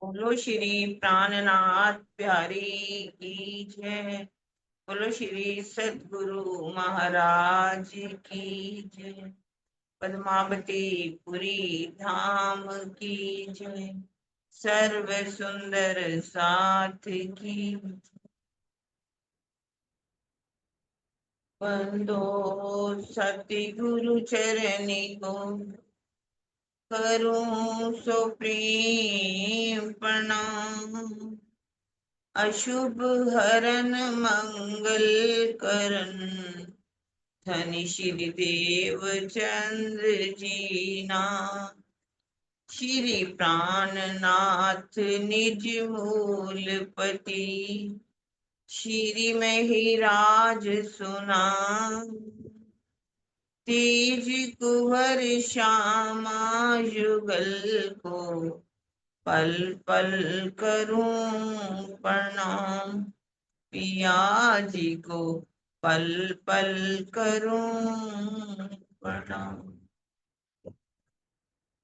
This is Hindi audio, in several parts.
बोलो श्री प्राणनाथ प्यारी की जय। बोलो श्री सद्गुरु महाराज की जय। पद्मावती पुरी धाम की जय। सर्व सुंदर साथ की बंदो सतगुरु चरणी को करूं सो प्रेम प्रणाम। अशुभ हरन मंगल करन धनि श्री देव चंद्र जीना। श्री प्राणनाथ निज मूलपति श्री महिराज सुना। तेज कुंवर श्यामा युगल को पल पल करूं प्रणाम। पिया जी को पल पल करूं प्रणाम।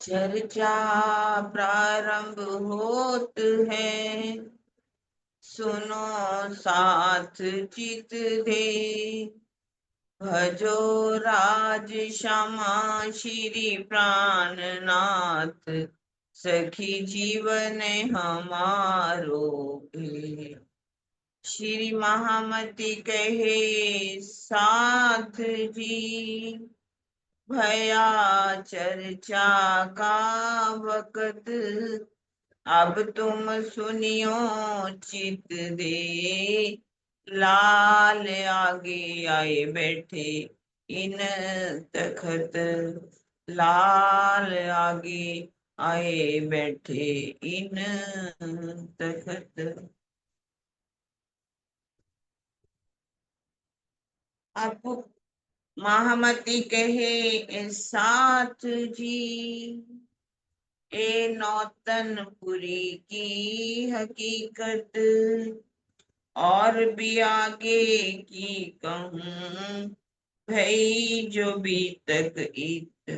चर्चा प्रारंभ होत है सुनो साथ चित दे। भजो राज श्यामा श्री प्राणनाथ सखी जीवन हमारो भी। श्री महामती कहे साथ जी भया चर्चा का वक्त। अब तुम सुनियो चित दे। लाल आगे आए बैठे इन तखत। लाल आगे आए बैठे इन तखत। अब महामती कहे साथ जी ए नौतनपुरी की हकीकत और भी आगे की कहूँ। भई जो भी तक इत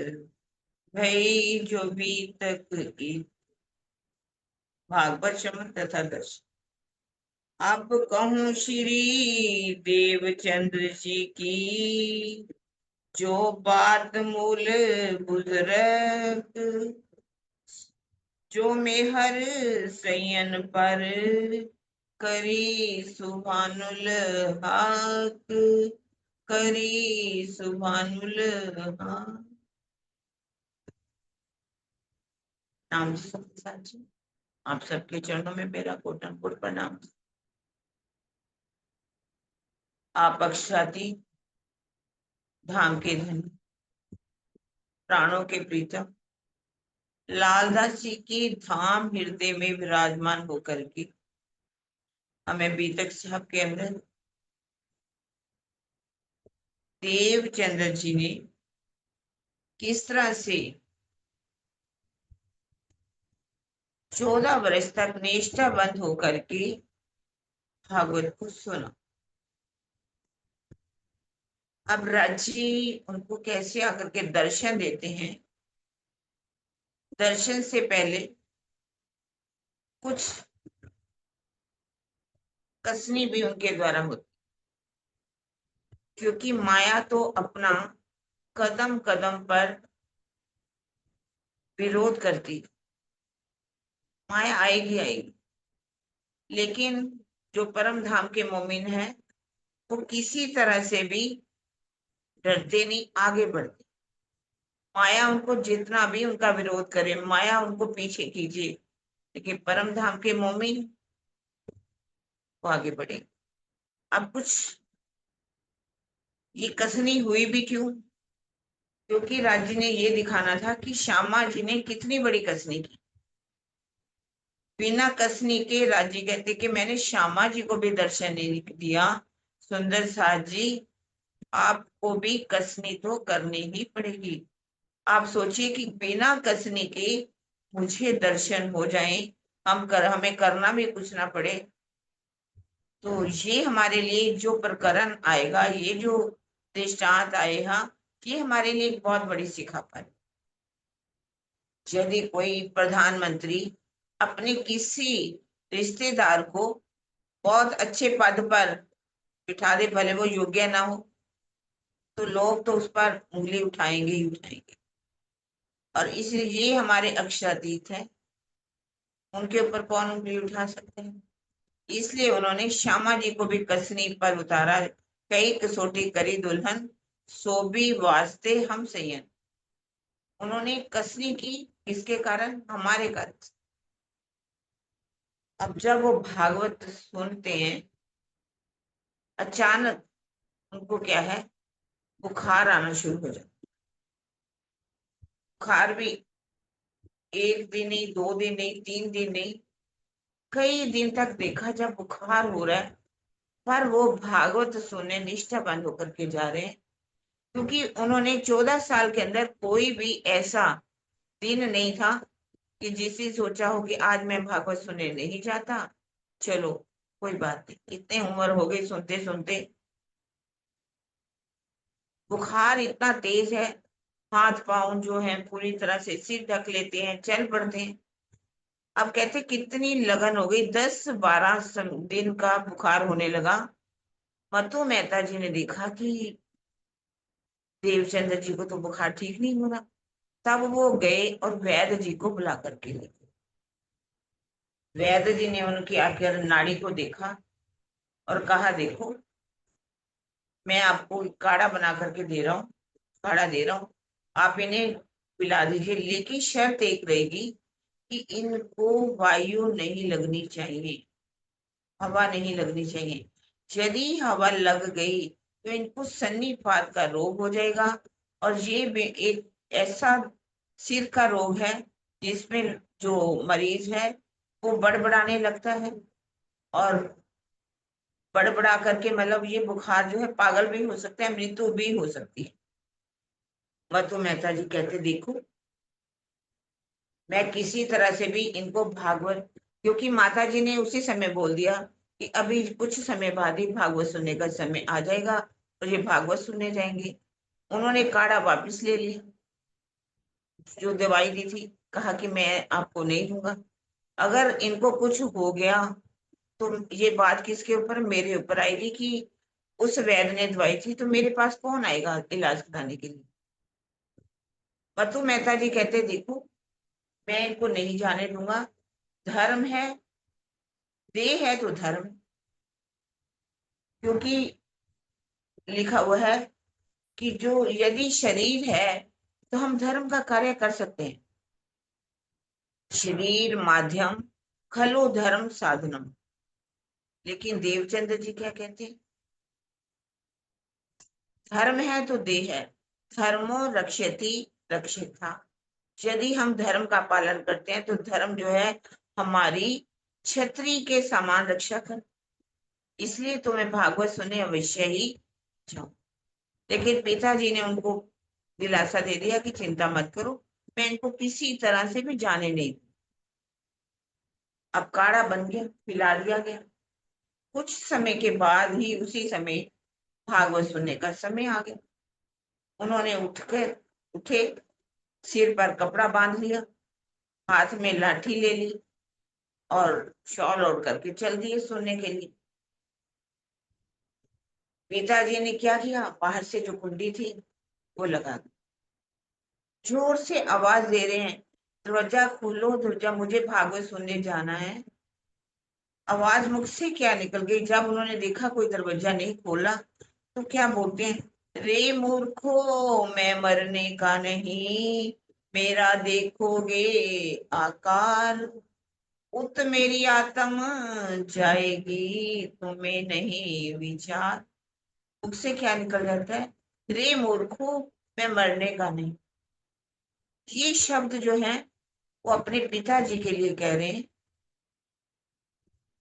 भई जो भी तक इत। भागवत शमन तथा दर्शन। अब कहूँ श्री देवचंद्र जी की जो बात मूल बुजुर्ग। जो मेहर सयन पर करी सुभानुल हक। करी सुभानुल हक। नाम जी साची आप सबके चरणों में मेरा कोटन कोट प्रणाम। आप अक्षाती धाम के धन प्राणों के प्रीतम लालदास जी की धाम हृदय में विराजमान होकर के हमें बीतक साहब के अंदर देवचंद्र जी ने किस तरह से 14 वर्ष तक निष्ठाबंद होकर के भागवत को सुना। अब राजी उनको कैसे आकर के दर्शन देते हैं। दर्शन से पहले कुछ कसनी भी उनके द्वारा होती, क्योंकि माया तो अपना कदम कदम पर विरोध करती। माया आएगी आएगी, लेकिन जो परम धाम के मोमिन है वो किसी तरह से भी डरते नहीं, आगे बढ़ते। माया उनको जितना भी उनका विरोध करे, माया उनको पीछे कीजिए, लेकिन परम धाम के मोमिन वो आगे बढ़े। अब कुछ ये कसनी हुई भी क्यों? क्योंकि राज्य ने ये दिखाना था कि श्यामा जी ने कितनी बड़ी कसनी की। बिना कसनी के राज्य कहते कि मैंने श्यामा जी को भी दर्शन नहीं दिया। सुंदर साथ जी आपको भी कसनी तो करनी ही पड़ेगी। आप सोचिए कि बिना कसनी के मुझे दर्शन हो जाए, हमें करना भी कुछ ना पड़े। तो ये हमारे लिए जो प्रकरण आएगा, ये जो दृष्टांत आएगा, ये हमारे लिए एक बहुत बड़ी सिखापन। यदि कोई प्रधानमंत्री अपने किसी रिश्तेदार को बहुत अच्छे पद पर बिठा दे, भले वो योग्य ना हो, तो लोग तो उस पर उंगली उठाएंगे ही उठाएंगे। और इसलिए ये हमारे अक्षरातीत है, उनके ऊपर कौन उंगली उठा सकते हैं। इसलिए उन्होंने श्यामा जी को भी कसनी पर उतारा। कई कसौटी करी दुल्हन, सो भी वास्ते हम सयन। उन्होंने कसनी की, किसके कारण? हमारे कारण। अब जब वो भागवत सुनते हैं, अचानक उनको क्या है, बुखार आना शुरू हो जाता। बुखार भी एक दिन नहीं, 2 दिन नहीं, 3 दिन नहीं, कई दिन तक देखा जब बुखार हो रहा है, पर वो भागवत सुनने निष्ठा बंद होकर के जा रहे हैं। क्योंकि उन्होंने 14 साल के अंदर कोई भी ऐसा दिन नहीं था कि जिसे सोचा हो कि आज मैं भागवत सुनने नहीं जाता, चलो कोई बात नहीं। इतने उम्र हो गई सुनते सुनते, बुखार इतना तेज है, हाथ पांव जो है पूरी तरह से सिर ढक लेते हैं, चल पड़ते हैं। अब कहते कितनी लगन हो गई, 10-12 दिन का बुखार होने लगा। मत्तू मेहता जी ने देखा कि देवचंद्र जी को तो बुखार ठीक नहीं हो रहा। तब वो गए और वैद्य जी को बुला करके ले गए। वैद्य जी ने उनकी आखिर नाड़ी को देखा और कहा, देखो मैं आपको काढ़ा बना करके दे रहा हूँ, काढ़ा दे रहा हूँ, आप इन्हें पिला दीजिए, लेकिन शर्त एक रहेगी कि इनको वायु नहीं लगनी चाहिए, हवा नहीं लगनी चाहिए। यदि हवा लग गई तो इनको सन्नीपात का रोग हो जाएगा। और ये भी एक ऐसा सिर का रोग है जिसमें जो मरीज है वो बड़बड़ाने लगता है, और बड़बड़ा करके मतलब ये बुखार जो है पागल भी हो सकता है, मृत्यु भी हो सकती है। मधु मेहता जी कहते, देखो मैं किसी तरह से भी इनको भागवत, क्योंकि माता जी ने उसी समय बोल दिया कि अभी कुछ समय बाद ही भागवत सुनने का समय आ जाएगा और ये भागवत सुनने जाएंगे। उन्होंने काढ़ा वापस ले लिया, जो दवाई दी थी, कहा कि मैं आपको नहीं दूंगा। अगर इनको कुछ हो गया तो ये बात किसके ऊपर? मेरे ऊपर आएगी कि उस वैद्य ने दवाई थी तो मेरे पास कौन आएगा इलाज कराने के लिए। पतु मेहता जी कहते, देखो मैं इनको नहीं जाने दूंगा। धर्म है, देह है तो धर्म, क्योंकि लिखा हुआ है कि जो यदि शरीर है तो हम धर्म का कार्य कर सकते हैं। शरीर माध्यम खलो धर्म साधनम। लेकिन देवचंद्र जी क्या कहते हैं? धर्म है तो देह है, धर्मो रक्षति रक्षिता। यदि हम धर्म का पालन करते हैं तो धर्म जो है हमारी छतरी के समान रक्षा कर। इसलिए तुम्हें भागवत सुने अवश्य ही जाओ। लेकिन पिताजी ने उनको दिलासा दे दिया कि चिंता मत करो, मैं इनको किसी तरह से भी जाने नहीं दूं। अब काढ़ा बन गया, पिला दिया गया। कुछ समय के बाद ही उसी समय भागवत सुनने का समय आ गया। उन्होंने उठे, सिर पर कपड़ा बांध लिया, हाथ में लाठी ले ली और शॉल ओढ़ करके चल दिए सोने के लिए। पिताजी ने क्या किया, बाहर से जो कुंडी थी वो लगा दी। जोर से आवाज दे रहे हैं, दरवाजा खोलो, दरवाजा, मुझे भागवत सुनने जाना है। आवाज मुख से क्या निकल गई, जब उन्होंने देखा कोई दरवाजा नहीं खोला तो क्या बोलते हैं, रे मूर्खो, मैं मरने का नहीं, मेरा देखोगे आकार, उत मेरी आत्म जाएगी, तुम्हें नहीं विचार। मुख से क्या निकल जाता है, रे मूर्खो, मैं मरने का नहीं। ये शब्द जो है वो अपने पिताजी के लिए कह रहे हैं,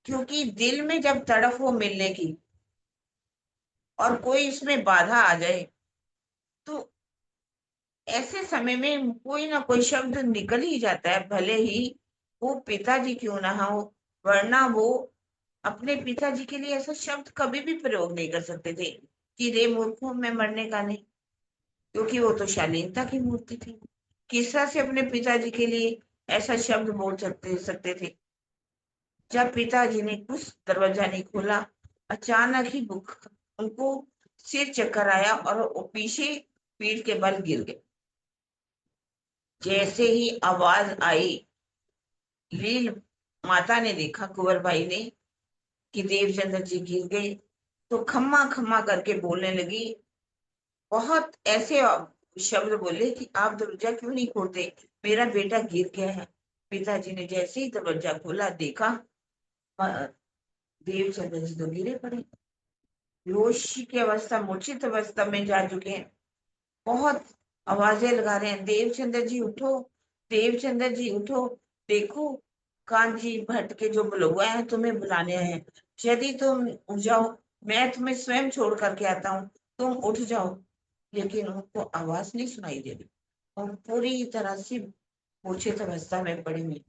क्योंकि दिल में जब तड़प हो मिलने की और कोई इसमें बाधा आ जाए तो ऐसे समय में कोई ना कोई शब्द निकल ही जाता है, भले ही वो पिताजी क्यों ना हो। वरना वो अपने पिताजी के लिए ऐसा शब्द कभी भी प्रयोग नहीं कर सकते थे कि रे मूर्खों, मैं मरने का नहीं, क्योंकि वो तो शालीनता की मूर्ति थी। किस तरह से अपने पिताजी के लिए ऐसा शब्द बोल सकते सकते थे। जब पिताजी ने कुछ दरवाजा नहीं खोला, अचानक ही भूख उनको सिर चक्कर आया और वो पीछे पीठ के बल गिर गए। जैसे ही आवाज आई, लील माता ने देखा, कुंवर भाई ने, कि देवचंद्र जी गिर गए, तो खम्मा खम्मा करके बोलने लगी। बहुत ऐसे शब्द बोले कि आप दरवाजा क्यों नहीं खोलते, मेरा बेटा गिर गया है। पिताजी ने जैसे ही दरवाजा खोला, देखा देवचंद्र जी तो गिरे पड़े, बेहोश की अवस्था, मूर्छित अवस्था में जा चुके हैं। बहुत आवाजें लगा रहे हैं, देवचंद्र जी उठो, देवचंद्र जी उठो, देखो कांजी भट्ट के जो बुलवा है तुम्हें बुलाने आए हैं, यदि तुम उठ जाओ मैं तुम्हें स्वयं छोड़ करके आता हूँ, तुम उठ जाओ। लेकिन उनको आवाज नहीं सुनाई दे रही और पूरी तरह से मूर्छित अवस्था में पड़ी हुई।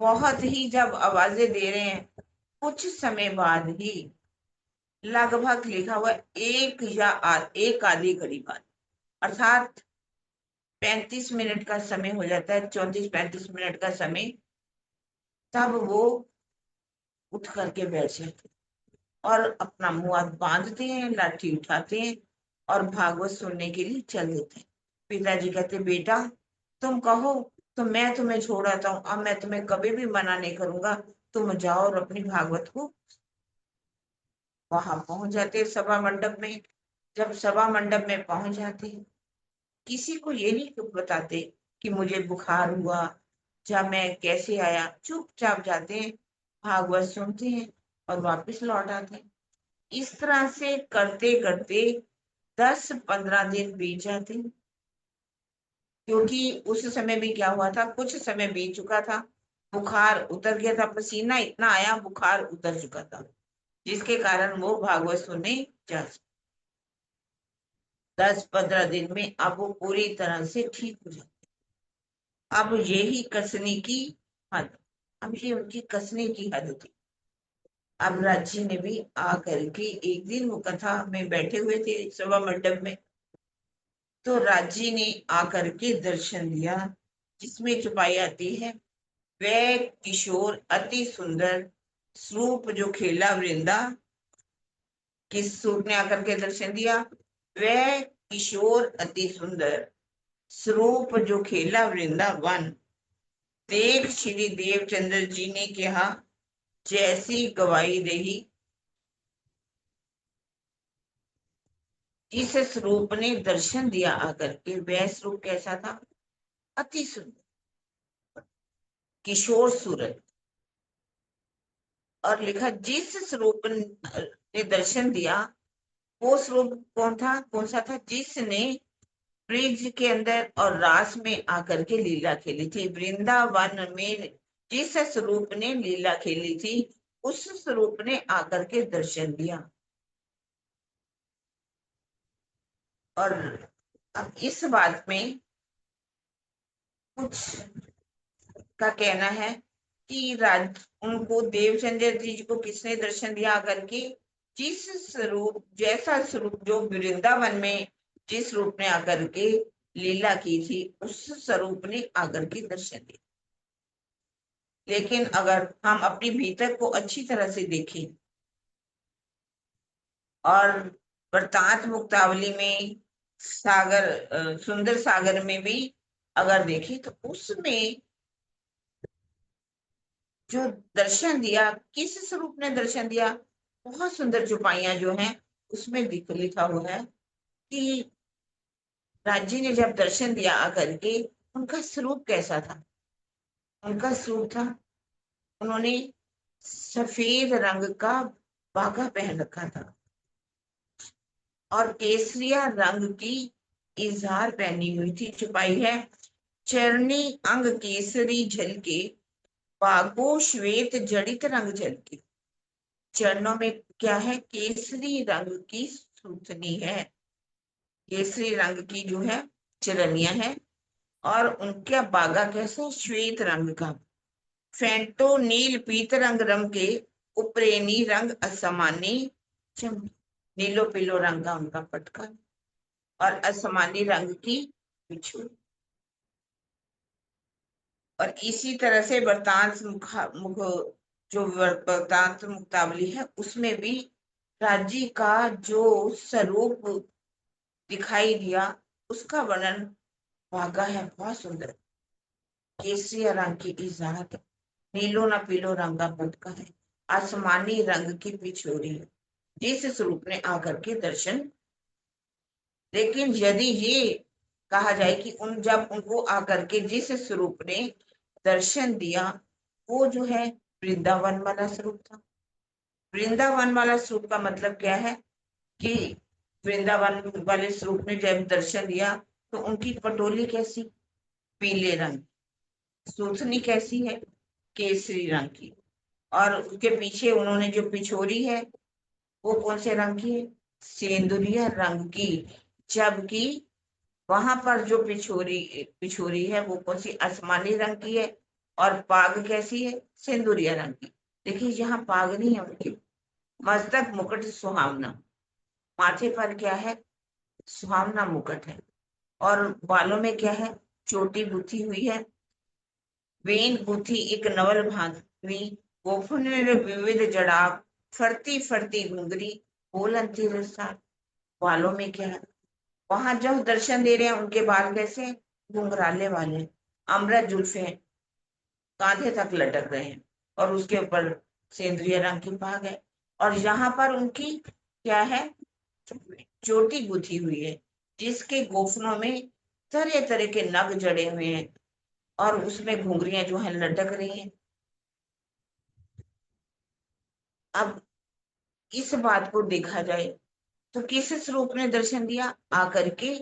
बहुत ही जब आवाजें दे रहे हैं, कुछ समय बाद ही, लगभग लिखा हुआ एक आधी घड़ी बाद, अर्थात 35 मिनट का समय हो जाता है, 34-35 मिनट का समय, तब वो उठ करके बैठ जाते और अपना मुंह हाथ बांधते हैं, लाठी उठाते हैं और भागवत सुनने के लिए चल देते हैं। पिताजी कहते, बेटा तुम कहो तो मैं तुम्हें छोड़ आता हूँ, अब मैं तुम्हें कभी भी मना नहीं करूंगा, तुम जाओ और अपनी भागवत को। वहां पहुंच जाते सभा मंडप में। जब सभा मंडप में पहुंच जाते, किसी को ये नहीं बताते कि मुझे बुखार हुआ या मैं कैसे आया, चुपचाप जाते हैं, भागवत सुनते हैं और वापस लौट आते हैं। इस तरह से करते करते 10-15 दिन बीत जाते हैं, क्योंकि उस समय भी क्या हुआ था, कुछ समय बीत चुका था, बुखार उतर गया था, पसीना इतना आया, बुखार उतर चुका था, जिसके कारण वो भागवत सुनने जा सके। 10-15 दिन में अब वो पूरी तरह से ठीक हो जाते। अब यही कसने की हद, अब ये उनकी कसने की हद थी। अब राजी ने भी आकर के, एक दिन वो कथा में बैठे हुए थे सभा मंडप में, तो राजी ने आकर के दर्शन दिया, जिसमें छुपाई आती है, वह किशोर अति सुंदर स्वरूप जो खेला वृंदा। किस स्वरूप ने आकर के दर्शन दिया? वह किशोर अति सुंदर स्वरूप जो खेला वृंदावन, देख श्री देवचंद्र जी ने कहा, जैसी गवाही रही। जिस स्वरूप ने दर्शन दिया आकर के, वह स्वरूप कैसा था? अति सुंदर, किशोर सूरत। और लिखा, जिस स्वरूप ने दर्शन दिया, वो स्वरूप कौन था, कौन सा था? जिसने ब्रिज के अंदर और रास में आकर के लीला खेली थी, वृंदावन में जिस स्वरूप ने लीला खेली थी, उस स्वरूप ने आकर के दर्शन दिया। और अब इस बात में कुछ का कहना है कि उनको देवचंद्र जी को किसने दर्शन दिया आकर के? जिस स्वरूप, जैसा स्वरूप जो वृंदावन में जिस रूप ने आकर के लीला की थी, उस स्वरूप ने आकर के दर्शन दिया। लेकिन अगर हम अपनी भीतर को अच्छी तरह से देखें और वृत्तांत मुक्तावली में, सुंदर सागर में भी अगर देखें, तो उसमें जो दर्शन दिया, किस स्वरूप ने दर्शन दिया, बहुत सुंदर चौपाइयां जो हैं उसमें लिखा हुआ है कि राज्य ने जब दर्शन दिया आकर के, उनका स्वरूप कैसा था? उनका स्वरूप था, उन्होंने सफेद रंग का बागा पहन रखा था और केसरिया रंग की इजहार पहनी हुई थी। छुपाई है, चरणी अंग केसरी झलके, बागो श्वेत जड़ित रंग झलके। चरणों में क्या है? केसरी रंग की सूतनी है, केसरी रंग की जो है चरनियां है, और उनका बागा कैसा? श्वेत रंग का। फेंटो नील पीत रंग रंग के, उपरेनी रंग असमानी चम, नीलो पीलो रंग का उनका पटका और असमानी रंग की बिछू। और इसी तरह से वृत्तांत मुख जो वृत्तांत मुक्तावली है उसमें भी राज्य का जो स्वरूप दिखाई दिया उसका वर्णन भागा है बहुत सुंदर। केसरिया रंग की इजाहत, नीलो न पीलो रंगा पद का है, आसमानी रंग की पिछोरी है, जिस स्वरूप ने आकर के दर्शन। लेकिन यदि ये कहा जाए कि जब उनको आकर के जिस स्वरूप ने दर्शन दिया वो जो है वृंदावन वाला स्वरूप था। वृंदावन वाला स्वरूप का मतलब क्या है कि वृंदावन वाले स्वरूप ने जब दर्शन दिया तो उनकी पटोली कैसी, पीले रंग, सूथनी कैसी है, केसरी रंग की, और उसके पीछे उन्होंने जो पिछोरी है वो कौन से रंग की है, सेंदुरिया रंग की। जबकि वहां पर जो पिछोरी पिछोरी है वो कौन सी, आसमानी रंग की है, और पाग कैसी है, सिंदूरिया रंग की। देखिए यहाँ पाग नहीं है उनकी, मस्तक मुकुट सुहावना, माथे पर क्या है, सुहावना मुकुट है, और बालों में क्या है, चोटी गुथी हुई है, वेन गुथी एक नवल भांति, गोफन में विविध जड़ाव, फरती फरती घुंगरी, बोलंती रसाल। बालों में क्या है, वहां जब दर्शन दे रहे हैं उनके बाल कैसे, घुंघराले वाले, अमृत जुल्फे हैं, कांधे तक लटक रहे हैं, और उसके ऊपर सेंद्रिय रंग की पाग है, और यहाँ पर उनकी क्या है, चोटी गुथी हुई है, जिसके गोफनों में तरह तरह के नग जड़े हुए हैं, और उसमें घुंघरियां जो है लटक रही हैं। अब इस बात को देखा जाए तो किस स्वरूप ने दर्शन दिया, आकर के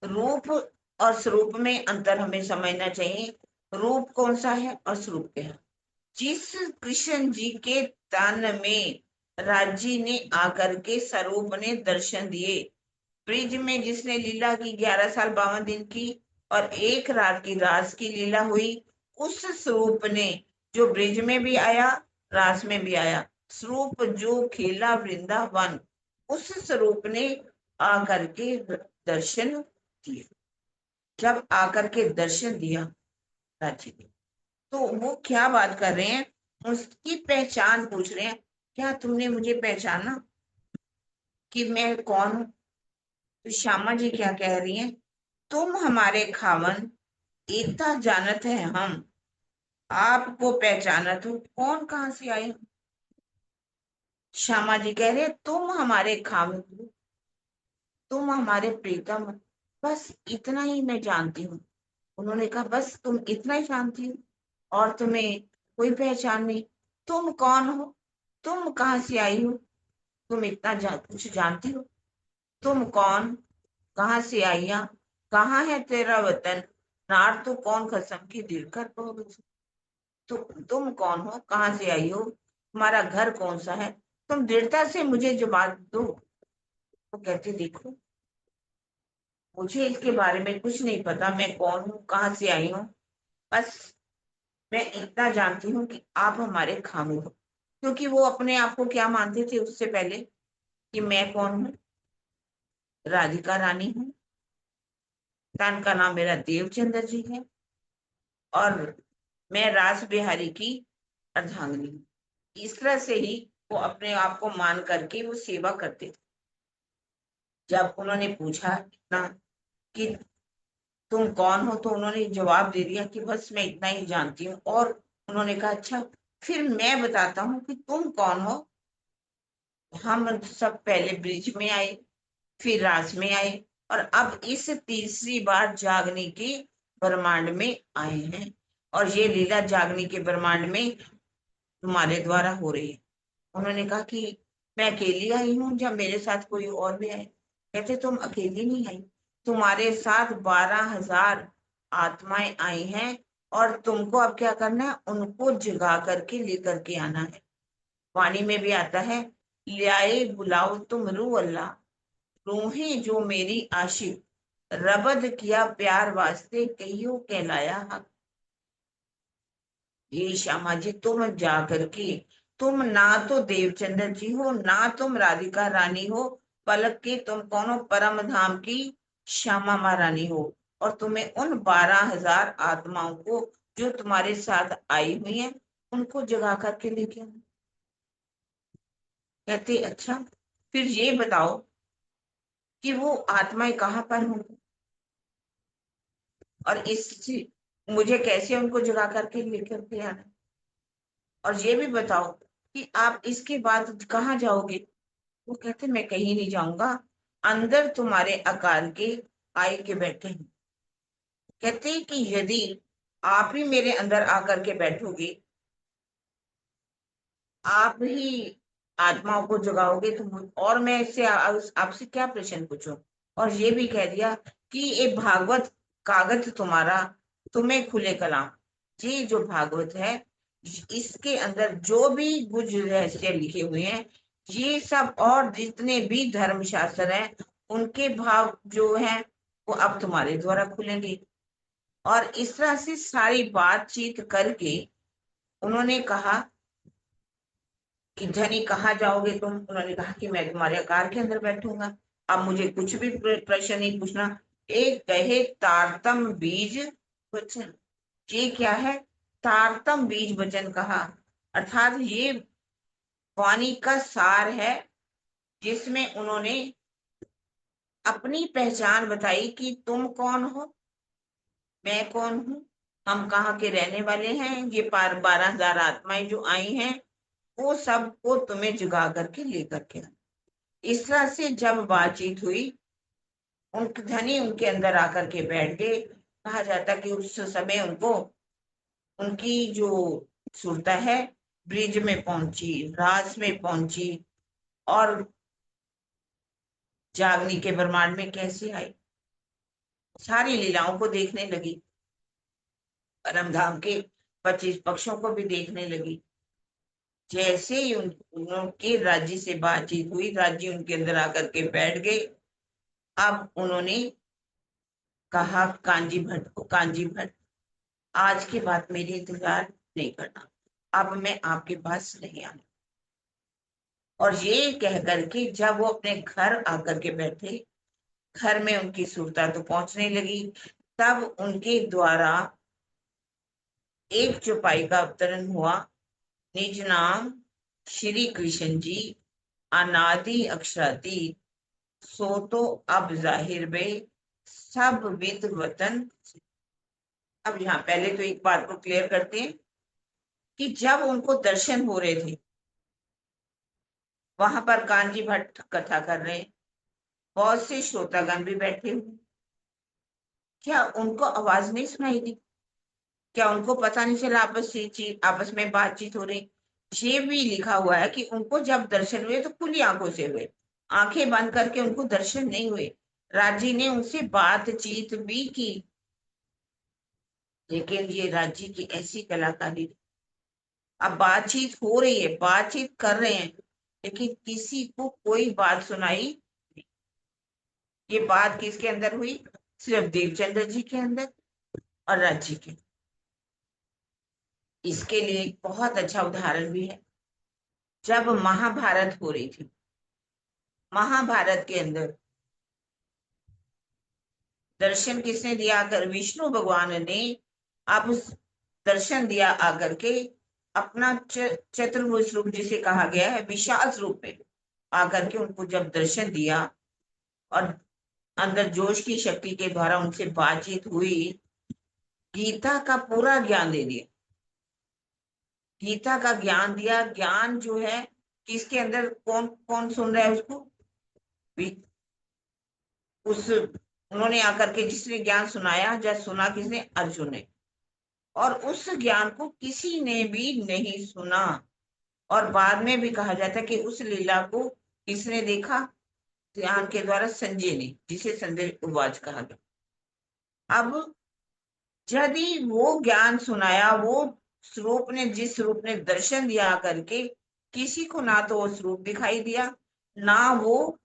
रूप और स्वरूप में अंतर हमें समझना चाहिए। रूप कौन सा है और स्वरूप क्या है। जिस कृष्ण जी के तन में राजी ने आकर के स्वरूप ने दर्शन दिए, ब्रिज में जिसने लीला की 11 साल 52 दिन की और एक रात की रास की लीला हुई, उस स्वरूप ने जो ब्रिज में भी आया, रास में भी आया, स्वरूप जो खेला वृंदावन, उस स्वरूप ने आकर के दर्शन दिए। जब आकर के दर्शन दिया राजी ने, तो वो क्या बात कर रहे हैं, उसकी पहचान पूछ रहे हैं, क्या तुमने मुझे पहचाना कि मैं कौन हूं। तो श्यामा जी क्या कह रही हैं, तुम हमारे खावन, इतना जानत है हम, आपको पहचानत हो, कौन कहाँ से आए हो। श्यामा जी कह रहे हैं तुम हमारे खावन हो, तुम हमारे प्रीतम हो, बस इतना ही मैं जानती हूँ। उन्होंने कहा बस तुम इतना ही जानती हो और तुम्हें कोई पहचान नहीं, तुम कौन हो, तुम कहाँ से आई हो, तुम इतना कुछ जानती हो, तुम कौन, कहाँ से आई है, कहाँ है तेरा वतन, नार तो कौन कसम की दिल कर पाओगे। तो तुम कौन हो, कहाँ से आई हो, तुम्हारा घर कौन सा है, तुम दृढ़ता से मुझे जवाब दो। वो कहते देखो मुझे इसके बारे में कुछ नहीं पता, मैं कौन हूँ, कहाँ से आई हूँ, बस मैं इतना जानती हूँ कि आप हमारे खामु हो। क्योंकि वो अपने आप को क्या मानते थे उससे पहले, कि मैं कौन हूँ, राधिका रानी हूँ, तन का नाम मेरा देवचंद्र जी है, और मैं रास बिहारी की अर्धांगिनी हूँ। इस तरह से ही वो अपने आप को मान करके वो सेवा करते थे। जब उन्होंने पूछा इतना कि तुम कौन हो, तो उन्होंने जवाब दे दिया कि बस मैं इतना ही जानती हूँ। और उन्होंने कहा अच्छा फिर मैं बताता हूँ कि तुम कौन हो। हम सब पहले ब्रिज में आए, फिर रास में आए, और अब इस तीसरी बार जागने के ब्रह्मांड में आए हैं, और ये लीला जागने के ब्रह्मांड में तुम्हारे द्वारा हो रही है। उन्होंने कहा कि मैं अकेली आई हूँ या मेरे साथ कोई और भी है। कहते तुम अकेली नहीं आई, तुम्हारे साथ 12,000 आत्माएं आई हैं, और तुमको अब क्या करना है, उनको जगा करके लेकर के आना है। वाणी में भी आता है, लियाए बुलाओ तुम रू अल्लाह, रूहें जो मेरी आशिक, रबद किया प्यार वास्ते कहियो कहलाया हक। ये श्यामा जी तुम जा करके, तुम ना तो देवचंद्र जी हो, ना तुम राधिका रानी हो, बल्कि तुम कौन हो, परम धाम की श्यामा महारानी हो, और तुम्हें उन 12,000 आत्माओं को जो तुम्हारे साथ आई हुई है उनको जगा करके लेके आना। कहते अच्छा, फिर ये बताओ कि वो आत्माएं कहाँ पर होंगी और इस मुझे कैसे उनको जगा करके लेकर के आना, और ये भी बताओ कि आप इसके बाद कहाँ जाओगे। वो कहते मैं कहीं नहीं जाऊंगा, अंदर तुम्हारे आकार के आए के बैठे हैं। कहते हैं कि यदि आप ही मेरे अंदर आकर के बैठोगे, आप ही आत्माओं को जगाओगे, तो और मैं इससे आपसे क्या प्रश्न पूछूं। और ये भी कह दिया कि ये भागवत कागज तुम्हारा, तुम्हें खुले कलाम। ये जो भागवत है, इसके अंदर जो भी गुज रहस्य लिखे हुए हैं, ये सब और जितने भी धर्म शास्त्र हैं, उनके भाव जो हैं वो अब तुम्हारे द्वारा खुलेंगे। और इस तरह से सारी बातचीत करके उन्होंने कहा कि धनी कहाँ जाओगे तुम। उन्होंने कहा कि मैं तुम्हारे आकार के अंदर बैठूंगा, अब मुझे कुछ भी प्रश्न नहीं पूछना। एक कहे तारतम बीज वचन। ये क्या है? तारतम बीज वचन कहा, अर्थात ये वाणी का सार है, जिसमें उन्होंने अपनी पहचान बताई कि तुम कौन हो, मैं कौन हूँ, हम कहाँ के रहने वाले हैं, ये 12,000 आत्माएं जो आई हैं, वो सबको तुम्हें जुगा करके लेकर के आए। इस तरह से जब बातचीत हुई, उनके धनी उनके अंदर आकर के बैठ गए। कहा जाता कि उस समय उनको उनकी जो सुरता है ब्रिज में पहुंची, रास में पहुंची, और जागनी के ब्रह्मांड में कैसे आई, सारी लीलाओं को देखने लगी, परम धाम के 25 पक्षों को भी देखने लगी। जैसे ही उनके राज्य से बातचीत हुई, राज्य उनके अंदर आकर के बैठ गए। अब उन्होंने कहा कांजी भट्ट को, कांजी भट्ट, आज के बाद मेरी इंतजार नहीं करना, अब मैं आपके पास नहीं आना। और ये कह करके जब वो अपने घर आकर के बैठे, घर में उनकी सुरता तो पहुंचने लगी, तब उनके द्वारा एक चौपाई का अवतरण हुआ। निज नाम श्री कृष्ण जी, अनादि अक्षरातीत, सो तो अब जाहिर बे, सब विद वतन। अब यहाँ पहले तो एक बात को क्लियर करते हैं कि जब उनको दर्शन हो रहे थे, वहां पर कांजी भट्ट कथा कर रहे हैं, बहुत से श्रोतागण भी बैठे हुए, क्या उनको आवाज नहीं सुनाई दी? क्या उनको पता नहीं चला आपस में बातचीत हो रही? ये भी लिखा हुआ है कि उनको जब दर्शन हुए तो खुली आंखों से हुए, आंखें बंद करके उनको दर्शन नहीं हुए। राजी ने उनसे बातचीत भी की, लेकिन ये राजी की ऐसी कलाकारी। अब बातचीत हो रही है, बातचीत कर रहे हैं, लेकिन किसी को कोई बात सुनाई नहीं। ये बात किसके अंदर हुई? सिर्फ देवचंद्र जी के अंदर और राजी के। इसके लिए एक बहुत अच्छा उदाहरण भी है। जब महाभारत हो रही थी, महाभारत के अंदर दर्शन किसने दिया? कर विष्णु भगवान ने अब दर्शन दिया आकर के, अपना चतुर्भुज रूप जिसे कहा गया है, विशाल रूप में आकर के उनको जब दर्शन दिया, और अंदर जोश की शक्ति के द्वारा उनसे बातचीत हुई, गीता का पूरा ज्ञान दे दिया, गीता का ज्ञान दिया। ज्ञान जो है किसके अंदर, कौन कौन सुन रहा है उसको? उस उन्होंने आकर के जिसने ज्ञान सुनाया, जब सुना किसने? अर्जुन ने। और उस ज्ञान को किसी ने भी नहीं सुना। और बाद में भी कहा जाता है कि उस लीला को किसने देखा? ध्यान के द्वारा संजय ने, जिसे संजय उवाच कहा गया। अब यदि वो ज्ञान सुनाया, वो स्वरूप ने, जिस स्वरूप ने दर्शन दिया करके, किसी को ना तो वो स्वरूप दिखाई दिया, ना वो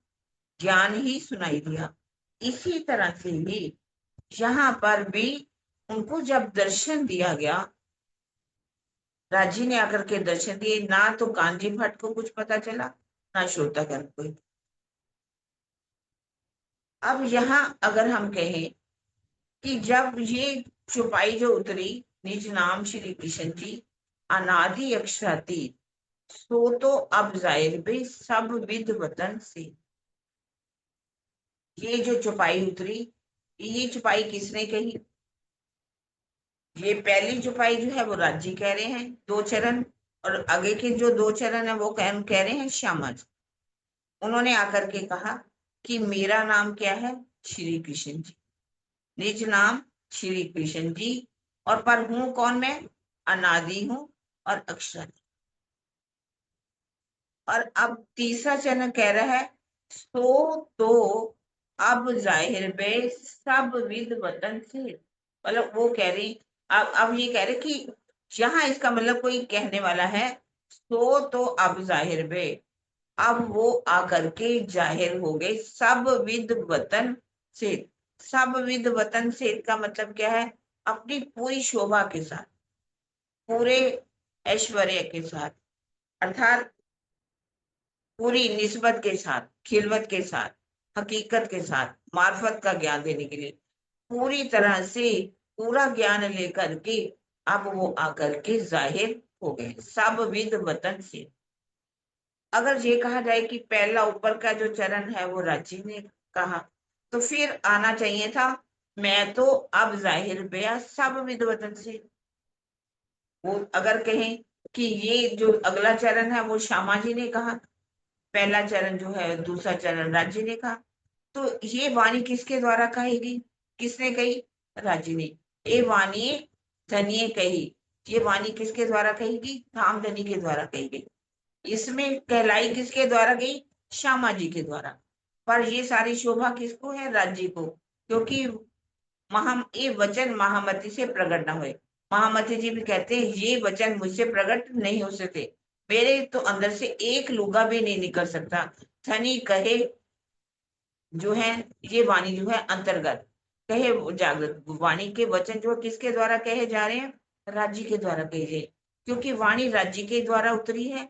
ज्ञान ही सुनाई दिया। इसी तरह से ही यहाँ पर भी उनको जब दर्शन दिया गया, राजी ने आकर के दर्शन दिए, ना तो कांजी भट्ट को कुछ पता चला, ना श्रोतागण को। अब यहाँ अगर हम कहें कि जब ये चौपाई जो उतरी, निज नाम श्री कृष्ण जी अनादि अक्षरातीत, सो तो अब जाहिर बे सब विध वतन से। ये जो चौपाई उतरी, ये चौपाई किसने कही? ये पहली चौपाई जो है वो राजी कह रहे हैं, दो चरण, और आगे के जो दो चरण है वो कह रहे हैं श्यामा जी। उन्होंने आकर के कहा कि मेरा नाम क्या है? श्री कृष्ण जी। निज नाम श्री कृष्ण जी, और पर हूं कौन मैं? अनादि हूं और अक्षर। और अब तीसरा चरण कह रहा है, सो तो अब जाहिर बे सब विद वतन से। मतलब वो कह रही, अब ये कह रहे कि जहां इसका मतलब कोई कहने वाला है, सो तो अब जाहिर बे, अब वो आकर के जाहिर हो गए सब विद वतन से। सब विद वतन से का मतलब क्या है? अपनी पूरी शोभा के साथ, पूरे ऐश्वर्य के साथ, अर्थात पूरी निस्बत के साथ, खिलवत के साथ, हकीकत के साथ, मार्फत का ज्ञान देने के लिए पूरी तरह से पूरा ज्ञान लेकर के अब वो आकर के जाहिर हो गए सब विद वतन से। अगर ये कहा जाए कि पहला ऊपर का जो चरण है वो रांची ने कहा, तो फिर आना चाहिए था, मैं तो अब जाहिर बया सब विद वतन से। वो अगर कहें कि ये जो अगला चरण है वो श्यामा जी ने कहा, पहला चरण जो है, दूसरा चरण राज्य ने कहा, तो ये वाणी किसके द्वारा कहेगी? किसने कही? राज्य ने। ये वाणी धनिये कही। ये वाणी किसके द्वारा कहेगी? धामधनी के द्वारा कही गई। इसमें कहलाई किसके द्वारा गई? श्यामा जी के द्वारा। पर ये सारी शोभा किसको है? राज्य को, क्योंकि महा ये वचन महामती से प्रकट न हुए। महामती जी भी कहते हैं ये वचन मुझसे प्रकट नहीं हो सकते, मेरे तो अंदर से एक लुगा भी नहीं निकल सकता। धनी कहे जो है, ये वाणी जो है अंतर्गत कहे वो जागृत वाणी के वचन जो किसके द्वारा कहे जा रहे हैं? राज्य के द्वारा कहे गए, क्योंकि वाणी राज्य के द्वारा उतरी है।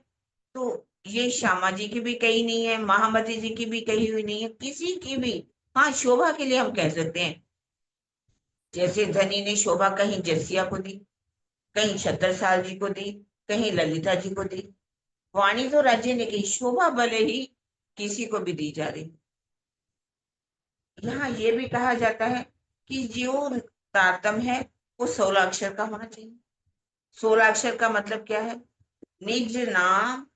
तो ये श्यामा जी की भी कही नहीं है, महामती जी की भी कही हुई नहीं है, किसी की भी। हाँ, शोभा के लिए हम कह सकते हैं, जैसे धनी ने शोभा कहीं जसिया को दी, कहीं छत्रसाल जी को दी, कहीं ललिता जी को दी। वाणी तो राज्य ने की, शोभा भले ही किसी को भी दी जा रही। यहाँ ये भी कहा जाता है कि जो तारतम है वो 16 अक्षर का होना चाहिए। 16 अक्षर का मतलब क्या है? निज नाम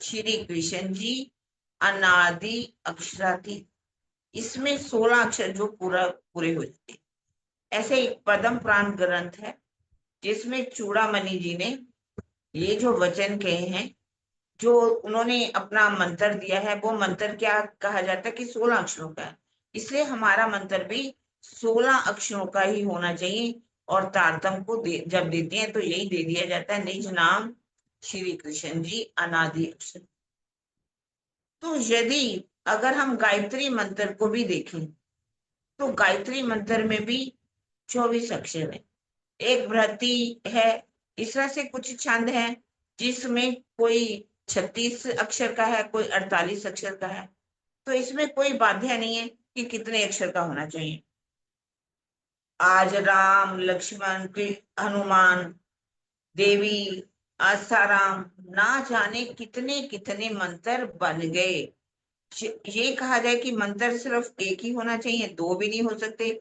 श्री कृष्ण जी अनादि अक्षराती, इसमें 16 अक्षर जो पूरे हो जाते। ऐसे एक पदम पुराण ग्रंथ है जिसमें चूड़ामणि जी ने ये जो वचन कहे हैं, जो उन्होंने अपना मंत्र दिया है, वो मंत्र क्या कहा जाता है कि 16 अक्षरों का है। इसलिए हमारा मंत्र भी 16 अक्षरों का ही होना चाहिए। और तारतम को जब देते हैं तो यही दे दिया जाता है, निज नाम श्री कृष्ण जी अनादि अक्षर। तो यदि अगर हम गायत्री मंत्र को भी देखें, तो गायत्री मंत्र में भी 24 अक्षर है। एक बृहति है, इस तरह से कुछ छंद है जिसमें कोई 36 अक्षर का है, कोई 48 अक्षर का है। तो इसमें कोई बाध्य नहीं है कि कितने अक्षर का होना चाहिए। आज राम लक्ष्मण हनुमान देवी आसाराम, ना जाने कितने कितने मंत्र बन गए। ये कहा जाए कि मंत्र सिर्फ एक ही होना चाहिए, दो भी नहीं हो सकते।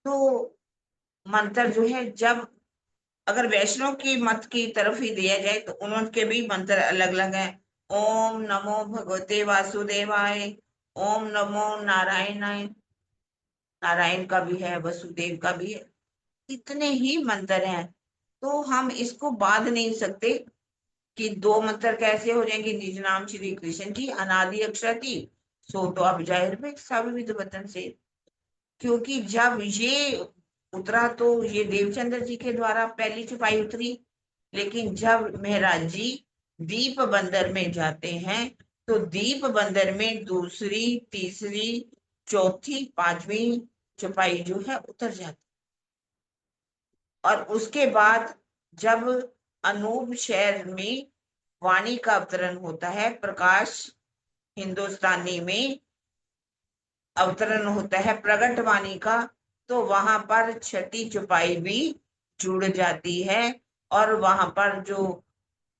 तो मंत्र जो है, जब अगर वैष्णव की मत की तरफ ही दिया जाए तो उनके भी मंत्र अलग अलग हैं। ओम नमो भगवते वासुदेवाय, ओम नमो नारायणाय, नारायण का भी है, वसुदेव का भी है। इतने ही मंत्र हैं, तो हम इसको बांध नहीं सकते कि दो मंत्र कैसे हो जाएंगे। निज नाम श्री कृष्ण जी अनादि अक्षर थी, सो तो अब जाहिर में सब विध वतन से। क्योंकि जब ये उतरा तो ये देवचंद्र जी के द्वारा पहली चौपाई उतरी, लेकिन जब महाराज जी दीप बंदर में जाते हैं तो दीप बंदर में दूसरी, तीसरी, चौथी, पांचवी चौपाई जो है उतर जाती। और उसके बाद जब अनूप शहर में वाणी का अवतरण होता है, प्रकाश हिंदुस्तानी में अवतरण होता है प्रगट वाणी का, तो वहां पर छठी चौपाई भी जुड़ जाती है और वहां पर जो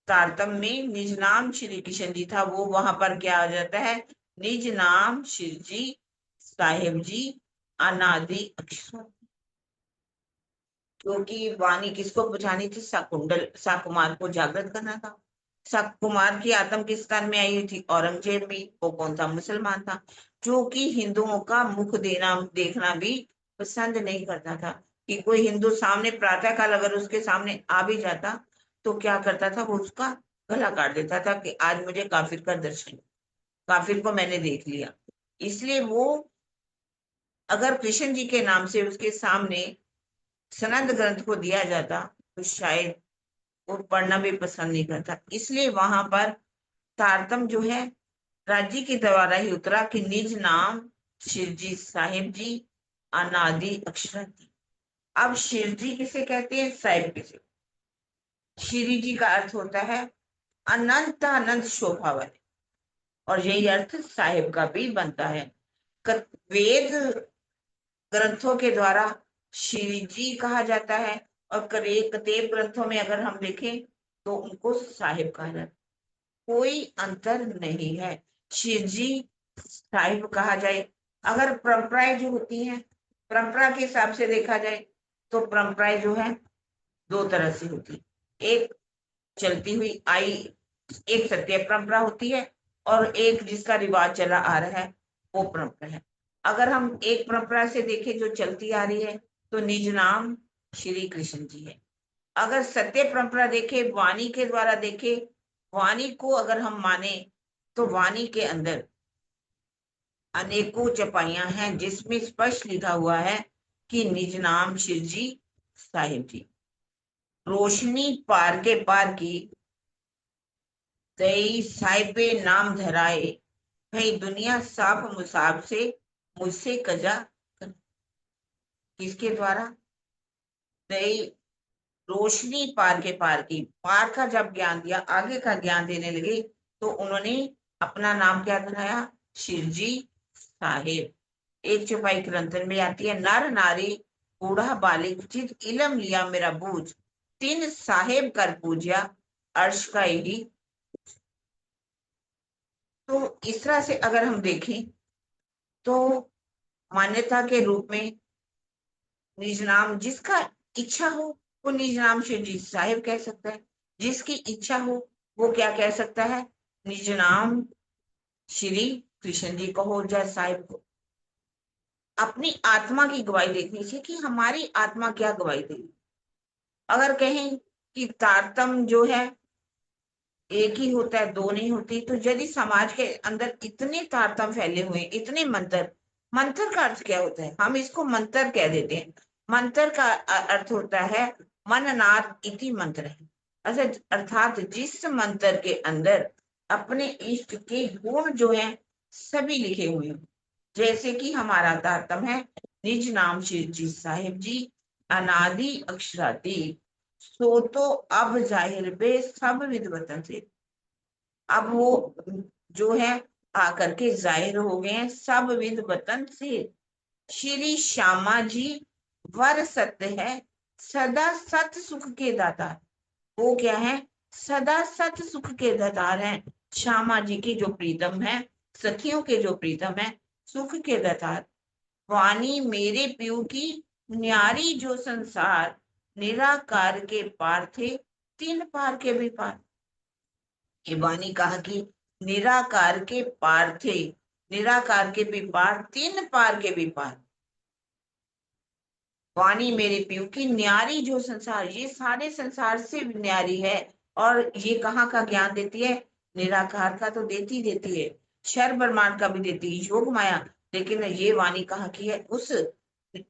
तारतम्य में निज नाम श्री किशन जी था वो वहां पर क्या आ जाता है, निज नाम श्री जी साहेब जी अनादि अक्षर। क्योंकि वाणी किसको बुझानी थी, सकुंडल साकुमार को जागृत करना था। साकुमार की आत्म किस कान में आई हुई थी, औरंगजेब में। वो कौन था, मुसलमान था, जो कि हिंदुओं का मुख देना देखना भी पसंद नहीं करता था। कि कोई हिंदू सामने प्रातः काल अगर उसके सामने आ भी जाता तो क्या करता था, वो उसका गला काट देता था कि आज मुझे काफिर का दर्शन, काफिर को मैंने देख लिया। इसलिए वो अगर कृष्ण जी के नाम से उसके सामने सनद ग्रंथ को दिया जाता तो शायद वो पढ़ना भी पसंद नहीं करता। इसलिए वहां पर तारतम जो है राज्य के द्वारा ही उतरा कि निज नाम शिवजी साहिब जी अनादि अक्षर थी। अब शिवजी किसे कहते हैं, साहिब किसे। श्री जी का अर्थ होता है अनंत अनंत शोभा वाले, और यही अर्थ साहिब का भी बनता है। वेद ग्रंथों के द्वारा श्री जी कहा जाता है, और कतेब ग्रंथों में अगर हम देखें तो उनको साहिब कहा जाता है। कोई अंतर नहीं है, शिव जी साहिब कहा जाए। अगर परंपराएं जो होती हैं, परंपरा के हिसाब से देखा जाए तो परंपराएं जो है दो तरह से होती है। एक चलती हुई आई, एक सत्य परंपरा होती है, और एक जिसका रिवाज चला आ रहा है वो परंपरा है। अगर हम एक परंपरा से देखें जो चलती आ रही है तो निज नाम श्री कृष्ण जी है। अगर सत्य परंपरा देखे, वाणी के द्वारा देखे, वाणी को अगर हम माने तो वाणी के अंदर अनेकों चपाइयां हैं जिसमें स्पष्ट लिखा हुआ है कि निज नाम शिव जी साहिब जी। रोशनी पार के पार की तई साहिबे नाम धराए, भाई दुनिया साफ मुसाब से मुझसे कजा कर। किसके द्वारा, तई रोशनी पार के पार की, पार का जब ज्ञान दिया, आगे का ज्ञान देने लगे तो उन्होंने अपना नाम क्या बनाया, शिवजी साहेब। एक चौपाई ग्रंथन में आती है, नर नारी बूढ़ा बालिक चित इलम लिया मेरा बूझ, तीन साहेब कर पूजा अर्श का यही। तो इस तरह से अगर हम देखें तो मान्यता के रूप में निज नाम जिसका इच्छा हो वो निज नाम से जी साहिब कह सकता है, जिसकी इच्छा हो वो क्या कह सकता है, निज नाम श्री कृष्ण जी को हो जाए साहिब को। अपनी आत्मा की गवाही देखनी चाहिए कि हमारी आत्मा क्या गवाही देगी। अगर कहें कि तारतम जो है एक ही होता है, दो नहीं होती, तो यदि समाज के अंदर इतने तारतम फैले हुए, इतने मंत्र, मंत्र का अर्थ क्या होता है, हम इसको मंत्र कह देते हैं। मंत्र का अर्थ होता है मननाद इति मंत्र है, अर्थात जिस मंत्र के अंदर अपने इष्ट के गुण जो है सभी लिखे हुए हैं। जैसे कि हमारा तारतम है निज नाम शिव जी साहिब जी अनादि अक्षरादि, सो तो अब जाहिर बे सब विद वतन से। अब वो जो है आकर के जाहिर हो गए हैं सब विद वतन से। श्री श्यामा जी वर सत्य है, सदा सत सुख के दाता। वो क्या है, सदा सत सुख के दातार हैं। श्यामा जी की जो प्रीतम है, सखियों के जो प्रीतम है, सुख के दातार। वाणी मेरे प्यू की न्यारी जो संसार, निराकार के पार थे तीन पार के भी पार। ये वाणी कहा कि निराकार के पार थे, निराकार के भी पार, तीन पार के भी पार। वाणी मेरे प्यू की न्यारी जो संसार, ये सारे संसार से न्यारी है। और ये कहाँ का ज्ञान देती है, निराकार का तो देती है, क्षर ब्रह्मांड का भी देती है, योग माया। लेकिन ये वाणी कहाँ की है, उस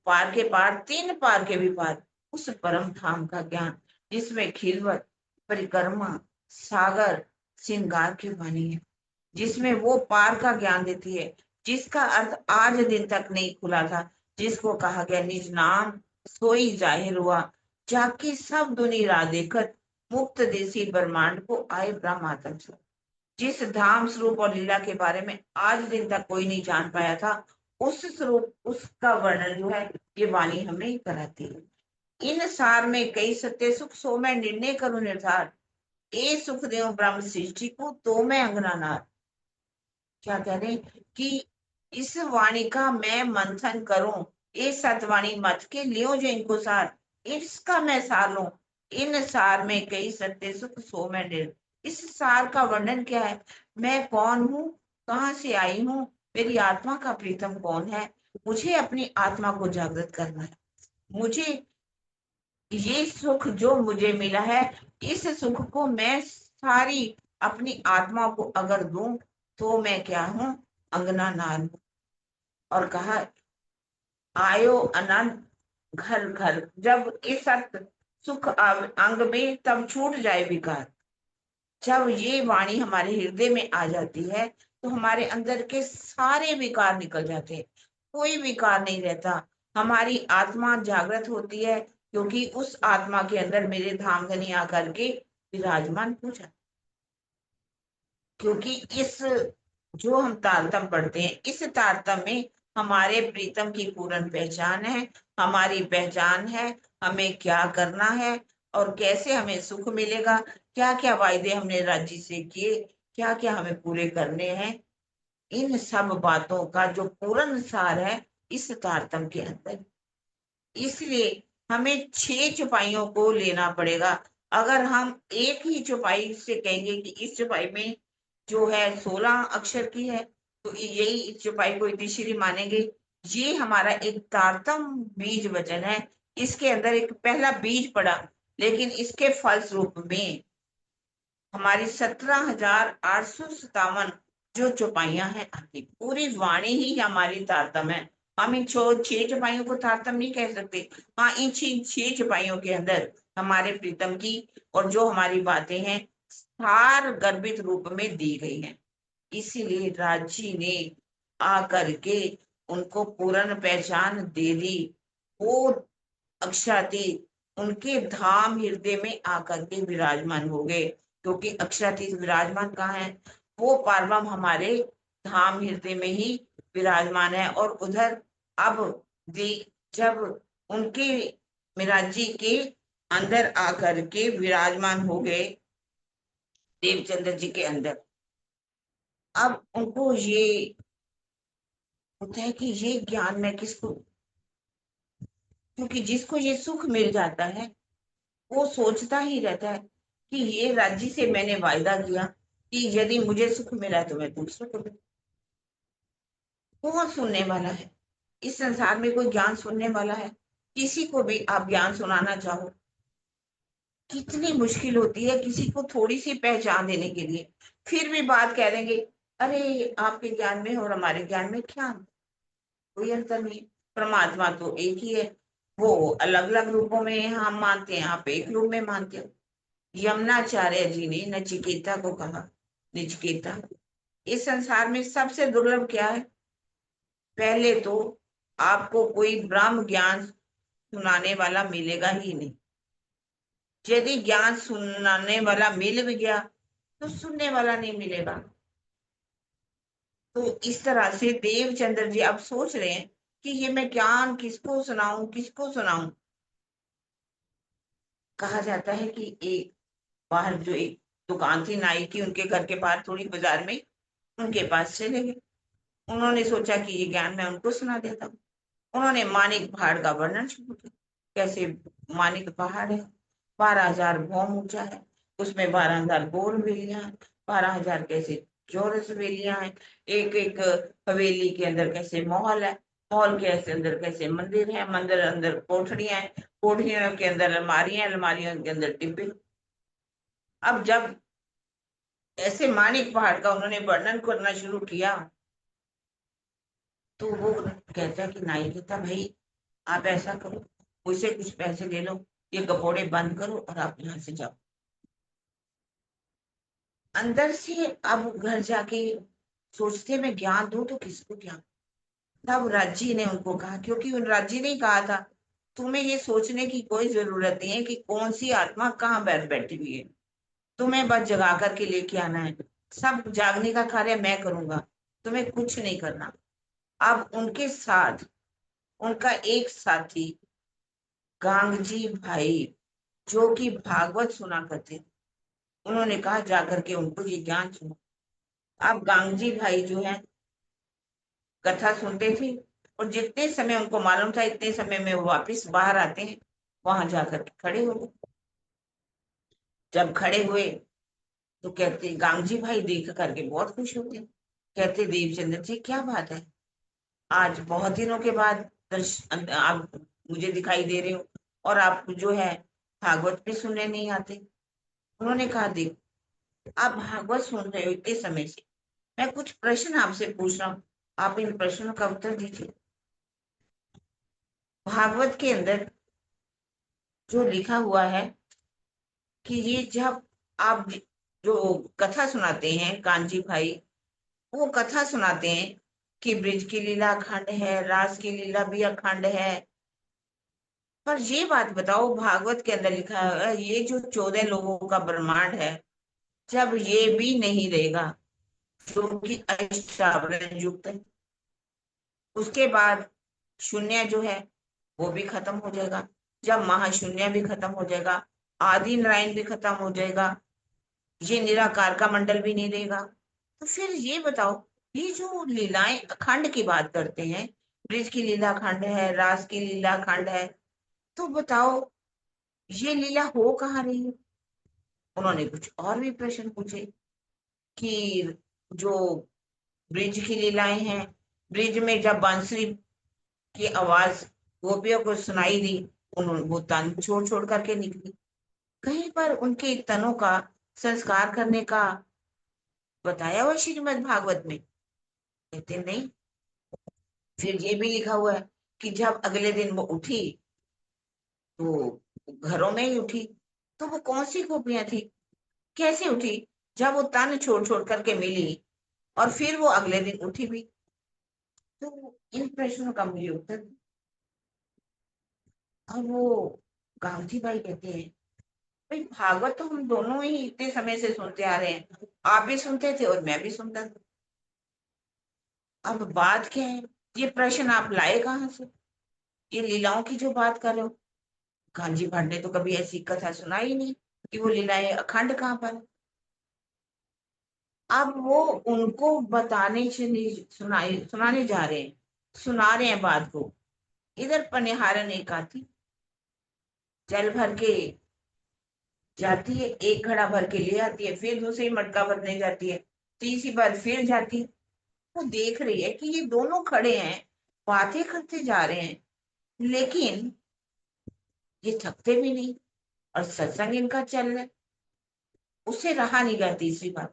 पार के पार, तीन पार के भी पार, उस परम धाम का ज्ञान जिसमें खिलवत परिक्रमा सागर श्रृंगार की वाणी है, जिसमें वो पार का ज्ञान देती है, जिसका अर्थ आज दिन तक नहीं खुला था। जिसको कहा गया निज नाम सोई जाहिर हुआ, जाके सब दुनिया राह देखत, मुक्त देसी ब्रह्मांड को आए ब्रह्मात्म से। जिस धाम स्वरूप और लीला के बारे में आज दिन तक कोई नहीं जान पाया था, उस स्वरूप उसका वर्णन जो है ये वाणी हमें कराती है। इन सार में कई सत्य सुख, सो मैं निर्णय करूं निर्धार। ए सुख देव ब्रह्म सृष्टि को, तो मैं अंगना नार। क्या कह रहे कि इस वाणी का मैं मंथन करूं, ये सतवाणी मत के लियो जो इनको सार, इसका मैं सार लूं। इन सार में कई सत्य सुख, सो मैं इस सार का वर्णन क्या है? मैं कौन हूँ, कहाँ से आई हूँ, मेरी आत्मा का प्रीतम कौन है। मुझे अपनी आत्मा को जागृत करना है। मुझे ये सुख जो मुझे मिला है, इस सुख को मैं सारी अपनी आत्मा को अगर दूं, तो मैं क्या हूं? अंगना नार हूं। और कहा आयो अनंत घर घर, जब इस सत सुख अंग में तब छूट जाए विकार। जब ये वाणी हमारे हृदय में आ जाती है, तो हमारे अंदर के सारे विकार निकल जाते हैं, कोई विकार नहीं रहता। हमारी आत्मा जागृत होती है, क्योंकि उस आत्मा के अंदर मेरे धाम धनी आकर के विराजमान हो जाते। क्योंकि इस जो हम तारतम पढ़ते हैं, इस तारतम में हमारे प्रीतम की पूर्ण पहचान है, हमारी पहचान है, हमें क्या करना है और कैसे हमें सुख मिलेगा, क्या क्या वायदे हमने राज्य से किए, क्या क्या हमें पूरे करने हैं। इन सब बातों का जो पूर्ण सार है इस तारतम के अंदर। इसलिए हमें 6 चौपाइयों को लेना पड़ेगा। अगर हम एक ही चौपाई से कहेंगे कि इस चौपाई में जो है 16 अक्षर की है, तो यही इस चौपाई को इतिश्री मानेंगे। ये हमारा एक तारतम बीज वचन है। इसके अंदर एक पहला बीज पड़ा, लेकिन इसके फलस्वरूप में हमारी 17,857 जो चौपाइयां हैं आती, पूरी वाणी ही हमारी तारतम है। हम इन 6 चौपाइयों को तारतम नहीं कह सकते। हाँ, इन 6 चौपाइयों के अंदर हमारे प्रीतम की और जो हमारी बातें हैं सार गर्भित रूप में दी गई हैं। इसीलिए राजी ने आकर के उनको पूर्ण पहचान दे दी। वो अक्षरातीत उनके धाम हृदय में आकर के विराजमान हो गए, क्योंकि अक्षरातीत विराजमान कहाँ है? वो पारब्रह्म हमारे धाम हृदय में ही विराजमान है। और उधर अब जब उनके मिराजी के अंदर आकर के विराजमान हो गए, देवचंद्र जी के अंदर, अब उनको ये होता है कि ये ज्ञान मैं किसको, क्योंकि जिसको ये सुख मिल जाता है वो सोचता ही रहता है कि ये राज्य से मैंने वायदा किया कि यदि मुझे सुख मिला तो मैं दूसरों को दूं। कौन सुनने वाला है? इस संसार में कोई ज्ञान सुनने वाला है? किसी को भी आप ज्ञान सुनाना चाहो, कितनी मुश्किल होती है किसी को थोड़ी सी पहचान देने के लिए। फिर भी बात कह देंगे, अरे आपके ज्ञान में और हमारे ज्ञान में क्या अंतर? कोई अंतर नहीं। परमात्मा तो एक ही है। वो अलग अलग रूपों में हम मानते हैं, आप एक रूप में मानते हो। यमुनाचार्य जी ने नचिकेता को कहा, नचिकेता, इस संसार में सबसे दुर्लभ क्या है? पहले तो आपको कोई ब्रह्म ज्ञान सुनाने वाला मिलेगा ही नहीं। यदि ज्ञान सुनाने वाला मिल भी गया तो सुनने वाला नहीं मिलेगा। तो इस तरह से देवचंद्र जी अब सोच रहे हैं कि ये मैं ज्ञान किसको सुनाऊं, किसको सुनाऊं। कहा जाता है कि एक बाहर जो एक दुकान थी नाई की, उनके घर के बाहर थोड़ी बाजार में, उनके पास चले गए। उन्होंने सोचा कि ये ज्ञान मैं उनको सुना देता हूँ। उन्होंने मानिक पहाड़ का वर्णन शुरू किया। कैसे मानिक पहाड़ है, 12,000 भौम ऊंचा है, उसमें 12,000 गोल वेलियां हैं, 12,000 कैसे चौरस वेलियां हैं, एक एक हवेली के अंदर कैसे महल है, महल के ऐसे अंदर कैसे मंदिर है, मंदिर अंदर कोठरियां हैं, कोठरियों के अंदर अलमारियां, अलमारियों के अंदर डिब्बे। अब जब ऐसे मानिक पहाड़ का उन्होंने वर्णन करना शुरू किया, तो वो कहता है कि नाई कहता, भाई आप ऐसा करो, मुझसे कुछ पैसे ले लो, ये कपड़े बंद करो और आप यहाँ से जाओ। अंदर से अब घर जाके सोचते मैं ज्ञान दूं तो किसको ज्ञान। तब राजी ने उनको कहा, क्योंकि उन राजी ने कहा था तुम्हें ये सोचने की कोई जरूरत नहीं है कि कौन सी आत्मा कहाँ बैठी हुई है, तुम्हें बस जगा करके लेके आना है। सब जागने का कार्य मैं करूंगा, तुम्हें कुछ नहीं करना। अब उनके साथ उनका एक साथी गांगजी भाई जो कि भागवत सुना करते थे, उन्होंने कहा जाकर के उनको ये ज्ञान सुनो। अब गांगजी भाई जो है कथा सुनते थे, और जितने समय उनको मालूम था इतने समय में वो वापस बाहर आते हैं, वहां जाकर के खड़े हो गए। जब खड़े हुए तो कहते गांगजी भाई देख करके बहुत खुश होते हैं। कहते देवचंद्र जी क्या बात है, आज बहुत दिनों के बाद आप मुझे दिखाई दे रहे हो, और आप जो है भागवत भी सुनने नहीं आते। उन्होंने कहा देख, आप भागवत सुन रहे हो इतने समय से, मैं कुछ प्रश्न आपसे पूछ रहा हूँ, आप इन प्रश्नों का उत्तर दीजिए। भागवत के अंदर जो लिखा हुआ है कि ये जब आप जो कथा सुनाते हैं कांजी भाई, वो कथा सुनाते हैं कि ब्रिज की लीला अखंड है, रास की लीला भी अखंड है। पर ये बात बताओ, भागवत के अंदर लिखा है ये जो 14 लोगों का ब्रह्मांड है, जब ये भी नहीं रहेगा जो कि अष्टावरण युक्त है, उसके बाद शून्य जो है वो भी खत्म हो जाएगा। जब महाशून्य भी खत्म हो जाएगा, आदि नारायण भी खत्म हो जाएगा, ये निराकार का मंडल भी नहीं रहेगा, तो फिर ये बताओ, ये जो लीलाएं अखंड की बात करते हैं, ब्रिज की लीला अखंड है, रास की लीला अखंड है, तो बताओ ये लीला हो कहाँ रही है। उन्होंने कुछ और भी प्रश्न पूछे कि जो ब्रिज की लीलाएं हैं, ब्रिज में जब बांसुरी की आवाज गोपियों को सुनाई दी, उन्होंने वो तन छोड़ छोड़ करके निकली। कहीं पर उनके तनों का संस्कार करने का बताया हुआ श्रीमद् भागवत में? कहते नहीं। फिर ये भी लिखा हुआ है कि जब अगले दिन वो उठी तो घरों में ही उठी, तो वो कौन सी गोपियां थी, कैसे उठी? जब वो तन छोड़ छोड़ करके मिली और फिर वो अगले दिन उठी भी। तो इन प्रश्नों का मुझे उत्तर। अब वो गांधी भाई कहते हैं भाई भागवत तो हम दोनों ही इतने समय से सुनते आ रहे हैं, आप भी सुनते थे और मैं भी सुनता था, अब बात क्या है, ये प्रश्न आप लाए कहाँ से, ये लीलाओं की जो बात कर रहे हो? कांजी भट्ट ने तो कभी ऐसी कथा सुनाई नहीं कि वो लीलाएं अखंड कहाँ पर। अब वो उनको बताने से नहीं सुनाने जा रहे हैं, सुना रहे हैं बात को। इधर पनिहारन एक आती, जल भर के जाती है, एक घड़ा भर के ले आती है, फिर दूसरी मटका भरने जाती है, तीसरी बार फिर जाती है। वो देख रही है कि ये दोनों खड़े हैं, बातें करते जा रहे हैं, लेकिन ये थकते भी नहीं, और सत्संग इनका चल रहा है। उससे रहा नहीं गया, तीसरी बार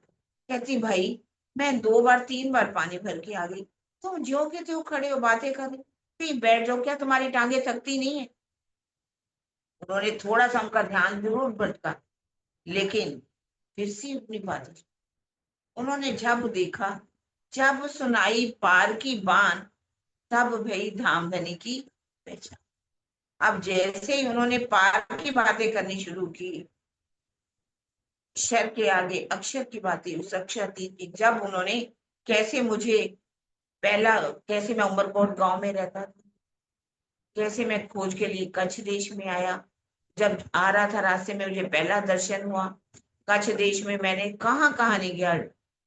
कहती भाई मैं 2 बार 3 बार पानी भर के आ गई, तुम ज्यों के त्यों खड़े हो बातें कर रहे हो, कहीं बैठ जाओ, क्या तुम्हारी टांगे थकती नहीं है? उन्होंने थोड़ा सा उनका ध्यान जरूर भटका, लेकिन फिर से अपनी बात, उन्होंने जब देखा, जब सुनाई पार की बान, तब भई धामधनी की पहचान। अब जैसे ही उन्होंने पार की बातें करनी शुरू की, अक्षर के आगे अक्षर की बातें, उस अक्षर की जब उन्होंने, कैसे मुझे पहला, कैसे मैं उमरकोट गांव में रहता था, कैसे मैं खोज के लिए कच्छ देश में आया, जब आ रहा था रास्ते में मुझे पहला दर्शन हुआ, कच्छ देश में मैंने कहाँ कहाँ नहीं गया,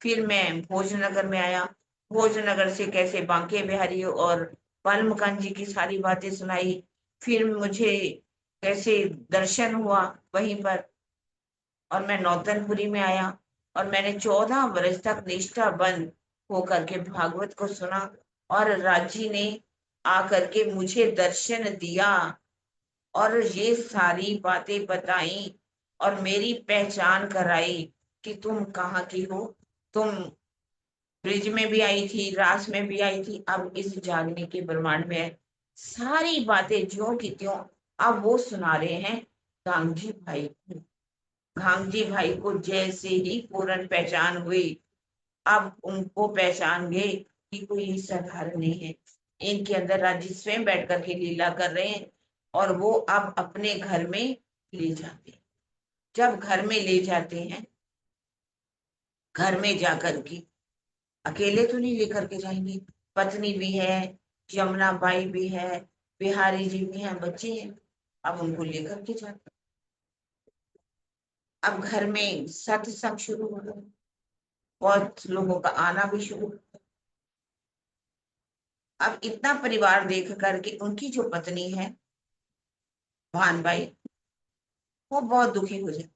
फिर मैं भोजनगर में आया, भोजनगर से कैसे बांके बिहारी और बालमुकान जी की सारी बातें सुनाई, फिर मुझे कैसे दर्शन हुआ वहीं पर, और मैं नौतनपुरी में आया, और मैंने 14 वर्ष तक निष्ठा बंद होकर के भागवत को सुना, और राजी ने आकर के मुझे दर्शन दिया, और ये सारी बातें बताई, और मेरी पहचान कराई कि तुम कहाँ की हो, तुम ब्रिज में भी आई थी, रास में भी आई थी, अब इस जागने के ब्रह्मांड में है। सारी बातें ज्यों की त्यों अब वो सुना रहे हैं गांधी भाई को। गांधी भाई को जैसे ही पूर्ण पहचान हुई, अब उनको पहचान गए कि कोई साधारण नहीं है, इनके अंदर राजी स्वयं बैठ करके लीला कर रहे हैं, और वो अब अपने घर में ले जाते हैं। जब घर में ले जाते हैं, घर में जाकर के अकेले तो नहीं लेकर के जाएंगे, पत्नी भी है, यमुना बाई भी है, बिहारी जी भी हैं, बच्चे हैं, अब उनको लेकर के जाते। अब घर में सत्संग शुरू हो गया, बहुत लोगों का आना भी शुरू हो गया। अब इतना परिवार देख करके उनकी जो पत्नी है भानबाई, वो बहुत दुखी हो जाती।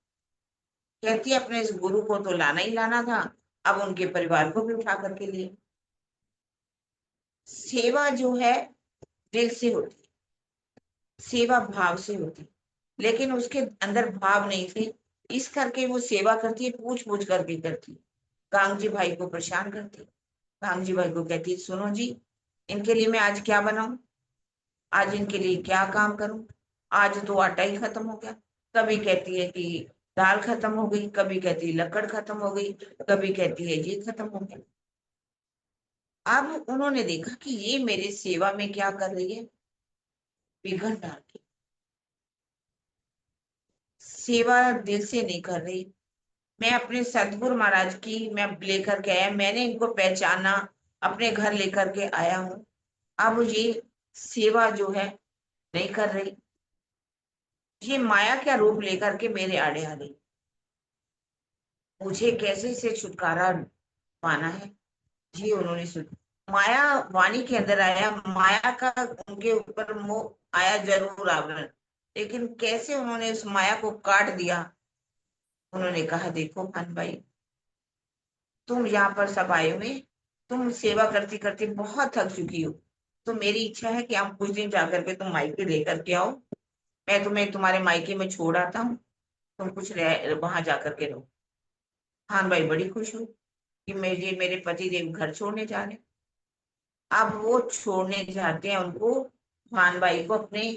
कहती है अपने इस गुरु को तो लाना ही लाना था, अब उनके परिवार को भी उठा करके लिए। सेवा जो है दिल से होती है, सेवा भाव से होती है, लेकिन उसके अंदर भाव नहीं थे, इस करके वो सेवा करती है, पूछ पूछ करके करती है। कांगजी भाई को परेशान करती है। कांगजी भाई को कहती है सुनो जी, इनके लिए मैं आज क्या बनाऊं, आज इनके लिए क्या काम करूं, आज तो आटा ही खत्म हो गया। कभी कहती है कि दाल खत्म हो गई, कभी कहती है लकड़ खत्म हो गई, कभी कहती है ये खत्म हो गया। अब उन्होंने देखा कि ये मेरे सेवा में क्या कर रही है, विघन डाल के सेवा दिल से नहीं कर रही। मैं अपने सतगुरु महाराज की मैं लेकर के आया, मैंने इनको पहचाना, अपने घर लेकर के आया हूं। अब ये सेवा जो है नहीं कर रही, ये माया क्या रूप लेकर के मेरे आड़े आ गई। मुझे कैसे से छुटकारा पाना है। जी उन्होंने सुन, माया वाणी के अंदर आया, माया का उनके ऊपर मोह आया जरूर आवरण, लेकिन कैसे उन्होंने उस माया को काट दिया। उन्होंने कहा देखो भान भाई, तुम यहाँ पर सब आए हुए, तुम सेवा करती करती बहुत थक चुकी हो, तो मेरी इच्छा है कि आप कुछ दिन जाकर के तुम मायके लेकर के आओ, मैं तुम्हें तुम्हारे मायके में छोड़ आता हूँ, तुम कुछ वहां जाकर के रहो। हाँ भाई बड़ी खुश हूँ कि मेरे पति देव घर छोड़ने जा रहे हैं। अब वो छोड़ने जाते हैं उनको, भान भाई को अपने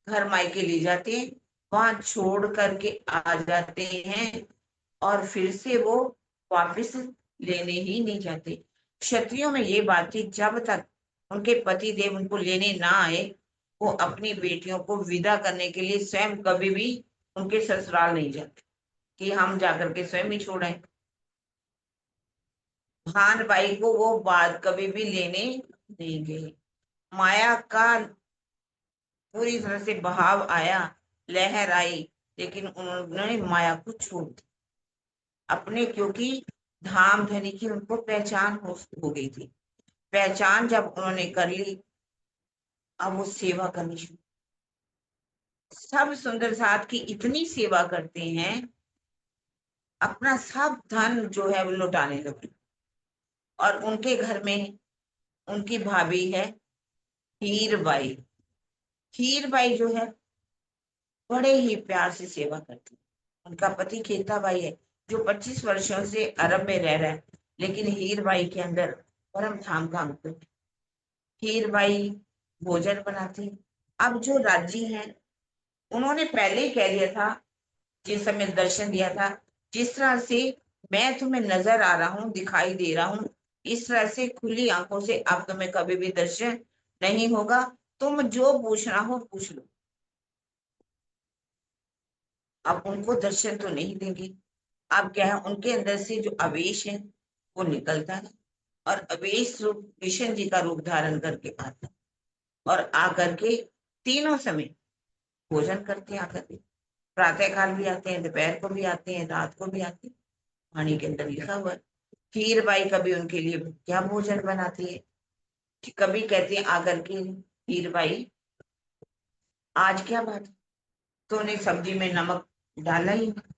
घर मायके ले जाते हैं, वहां छोड़ करके आ जाते हैं, और फिर से वो वापस लेने ही नहीं जाते। क्षत्रियों में ये बात थी, जब तक उनके पति देव उनको लेने ना आए, वो अपनी बेटियों को विदा करने के लिए स्वयं कभी भी उनके ससुराल नहीं जाते, कि हम जाकर के स्वयं ही छोड़ाएं। भान बाई को वो बात कभी भी लेने नहीं गए। माया का पूरी तरह से बहाव आया, लहर आई, लेकिन उन्होंने माया को छोड़ दिया अपने, क्योंकि धाम धनी की उनको पहचान हो गई थी। पहचान जब उन्होंने कर ली, अब वो सेवा करनी शुरू। सब सुंदर साथ की इतनी सेवा करते हैं, अपना सब धन जो है वो लुटाने लगे। और उनके घर में उनकी भाभी है हीरबाई। हीरबाई जो है बड़े ही प्यार से सेवा करती है। उनका पति खेताबाई है, जो 25 वर्षों से अरब में रह रहा है, लेकिन हीरबाई के अंदर परम धाम का अंकुर है। हीरबाई भोजन बनाती। अब जो राजी हैं, उन्होंने पहले ही कह दिया था, जिस समय दर्शन दिया था, जिस तरह से मैं तुम्हें नजर आ रहा हूँ, दिखाई दे रहा हूँ, इस तरह से खुली आंखों से अब तुम्हें कभी भी दर्शन नहीं होगा। तुम जो पूछना हो पूछ लो। अब उनको दर्शन तो नहीं देंगे। अब क्या है, उनके अंदर से जो आवेश है वो निकलता है, और आवेश रूप कृष्ण जी का रूप धारण करके आता है, और आकर के तीनों समय भोजन करते हैं। आकर के प्रातः काल भी आते हैं, दोपहर को भी आते हैं, रात को भी आते हैं। वाणी के अंदर लिखा हुआ है। हीर बाई कभी उनके लिए क्या भोजन बनाती है, कि कभी कहती है आकर के हीर बाई आज क्या बात है, तूने सब्जी में नमक डाला ही नहीं।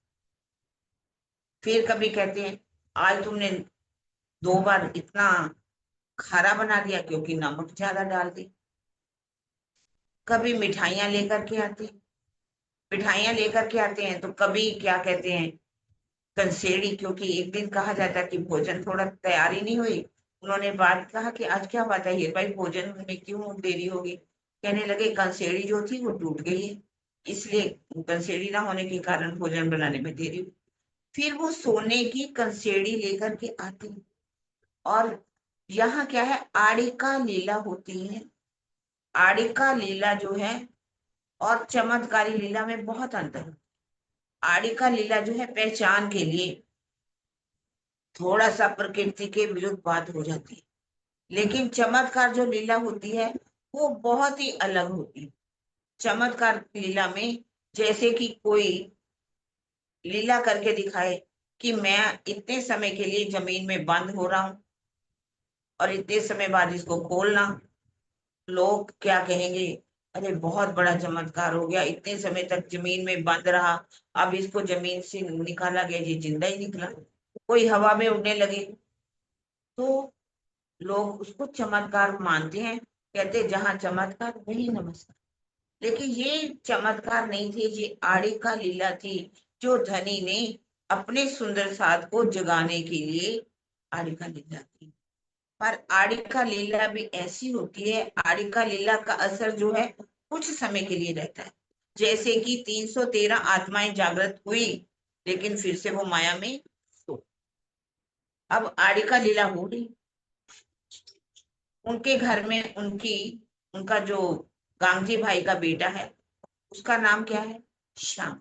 फिर कभी कहते हैं आज तुमने 2 बार इतना खारा बना दिया क्योंकि नमक ज्यादा डाल दी। कभी मिठाइयां लेकर के आते हैं, मिठाइयां लेकर के आते हैं, तो कभी क्या कहते हैं कंसेड़ी, क्योंकि एक दिन कहा जाता है कि भोजन थोड़ा तैयारी नहीं हुई। उन्होंने बात कहा कि आज क्या बात है हीर भाई, भोजन में क्यों देरी होगी। कहने लगे कंसेड़ी जो थी वो टूट गई है, इसलिए कंसेड़ी ना होने के कारण भोजन बनाने में देरी हुई। फिर वो सोने की कंसेड़ी लेकर के आती है। और यहाँ क्या है, आड़िका लीला होती है। आड़िका लीला जो है और चमत्कारी लीला में बहुत अंतर है। आड़िका लीला जो है पहचान के लिए थोड़ा सा प्रकृति के विरुद्ध बात हो जाती है, लेकिन चमत्कार जो लीला होती है वो बहुत ही अलग होती है। चमत्कार लीला में जैसे कि कोई लीला करके दिखाए कि मैं इतने समय के लिए जमीन में बंद हो रहा हूं और इतने समय बाद इसको खोलना, लोग क्या कहेंगे, अरे बहुत बड़ा चमत्कार हो गया, इतने समय तक जमीन में बंद रहा, अब इसको जमीन से निकाला गया, ये जिंदा ही निकला। कोई हवा में उड़ने लगे तो लोग उसको चमत्कार मानते हैं, कहते हैं, जहां चमत्कार वही नमस्कार। लेकिन ये चमत्कार नहीं थे, ये आड़ी का लीला थी, जो धनी ने अपने सुंदर साथ को जगाने के लिए आड़ी का लीला की। पर आड़ी का लीला भी ऐसी होती है, आड़ी का लीला का असर जो है कुछ समय के लिए रहता है। जैसे कि 313 आत्माएं जागृत हुई, लेकिन फिर से वो माया में सो। अब आड़ी का लीला हो रही, उनके घर में उनका जो गांधी भाई का बेटा है, उसका नाम क्या है? श्याम।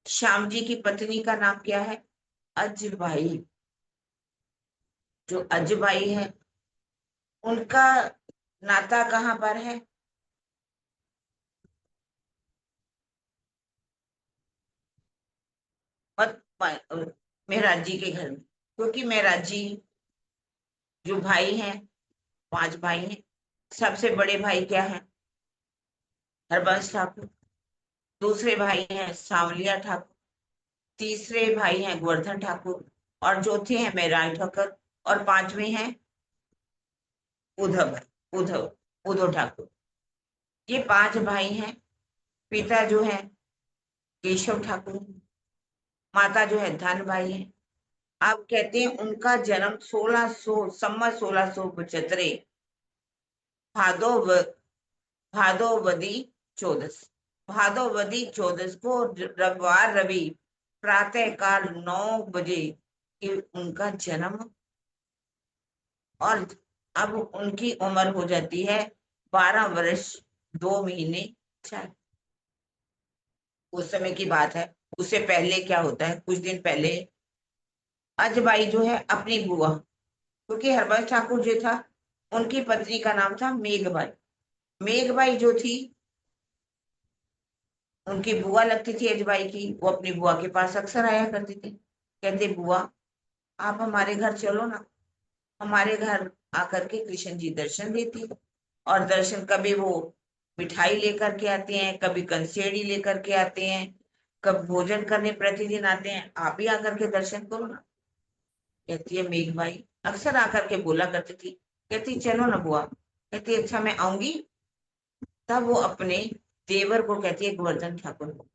श्याम जी की पत्नी का नाम क्या है? अजबाई। जो अजबाई है, उनका नाता कहाँ पर है? मेहराज जी के घर में। क्योंकि मेहराज जी जो भाई हैं, 5 भाई हैं। सबसे बड़े भाई क्या है? हरबंस ठाकुर। दूसरे भाई हैं सांवलिया ठाकुर। तीसरे भाई हैं गोवर्धन ठाकुर। और चौथे हैं मेहराज ठाकुर। और पांचवे हैं उद्धव उद्धव उद्धव ठाकुर। ये 5 भाई हैं। पिता जो है केशव ठाकुर, माता जो है धन भाई है। अब कहते हैं उनका जन्म 1600 भादो भादोवदी 14, भादोवदी 14 को रविवार रवि प्रातः काल 9 बजे उनका जन्म। और अब उनकी उम्र हो जाती है 12 वर्ष 2 महीने 4। उस समय की बात है। उससे पहले क्या होता है, कुछ दिन पहले अजबाई जो है अपनी बुआ, क्योंकि हरबंस ठाकुर जो था, उनकी पत्नी का नाम था मेघबाई। मेघबाई जो थी, उनकी बुआ लगती थी अजबाई की, वो अपनी बुआ के पास अक्सर आया करती थी। कहते, बुआ आप हमारे घर चलो ना। हमारे घर आकर के कृष्ण जी दर्शन देती है। और दर्शन कभी वो मिठाई लेकर के आते हैं, कभी कंसेड़ी लेकर के आते हैं, कब भोजन करने प्रतिदिन आते हैं, आप ही आकर के दर्शन करो ना। कहती है मेघबाई, अक्सर आकर के बोला करती थी। कहती चलो ना बुआ। कहती अच्छा मैं आऊंगी। तब वो अपने देवर को कहती है, गोवर्धन ठाकुर को,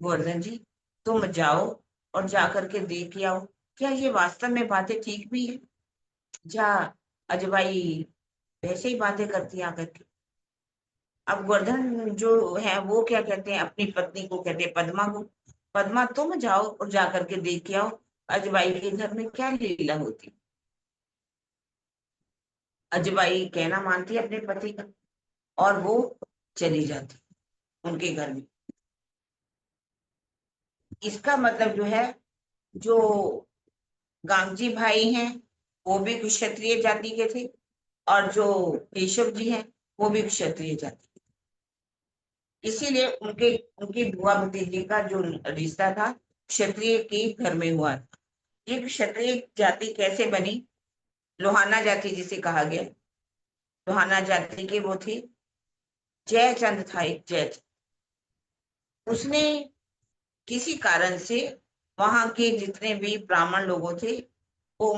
गोवर्धन जी तुम जाओ और जाकर के देख के आओ, क्या ये वास्तव में बातें ठीक भी है? जा अजबाई वैसे ही बातें करती है आकर के। अब गोवर्धन जो है वो क्या कहते हैं अपनी पत्नी को, कहते हैं पद्मा को, पद्मा तुम जाओ और जाकर के देख के आओ अजबाई के घर में क्या लीला होती। अजबाई कहना मानती है अपने पति का, और वो चली जाती उनके घर में। इसका मतलब जो है, जो गांगजी भाई हैं वो भी क्षत्रिय जाति के थे, और जो केशव जी हैं वो भी क्षत्रिय जाति के। इसीलिए उनके उनकी बुआ भतीजी का जो रिश्ता था क्षत्रिय के घर में हुआ था। ये क्षत्रिय जाति कैसे बनी? लोहाना जाति जिसे कहा गया। लोहाना जाति के वो थे, जयचंद था एक जयचंद। उसने किसी कारण से वहां के जितने भी ब्राह्मण लोगों थे वो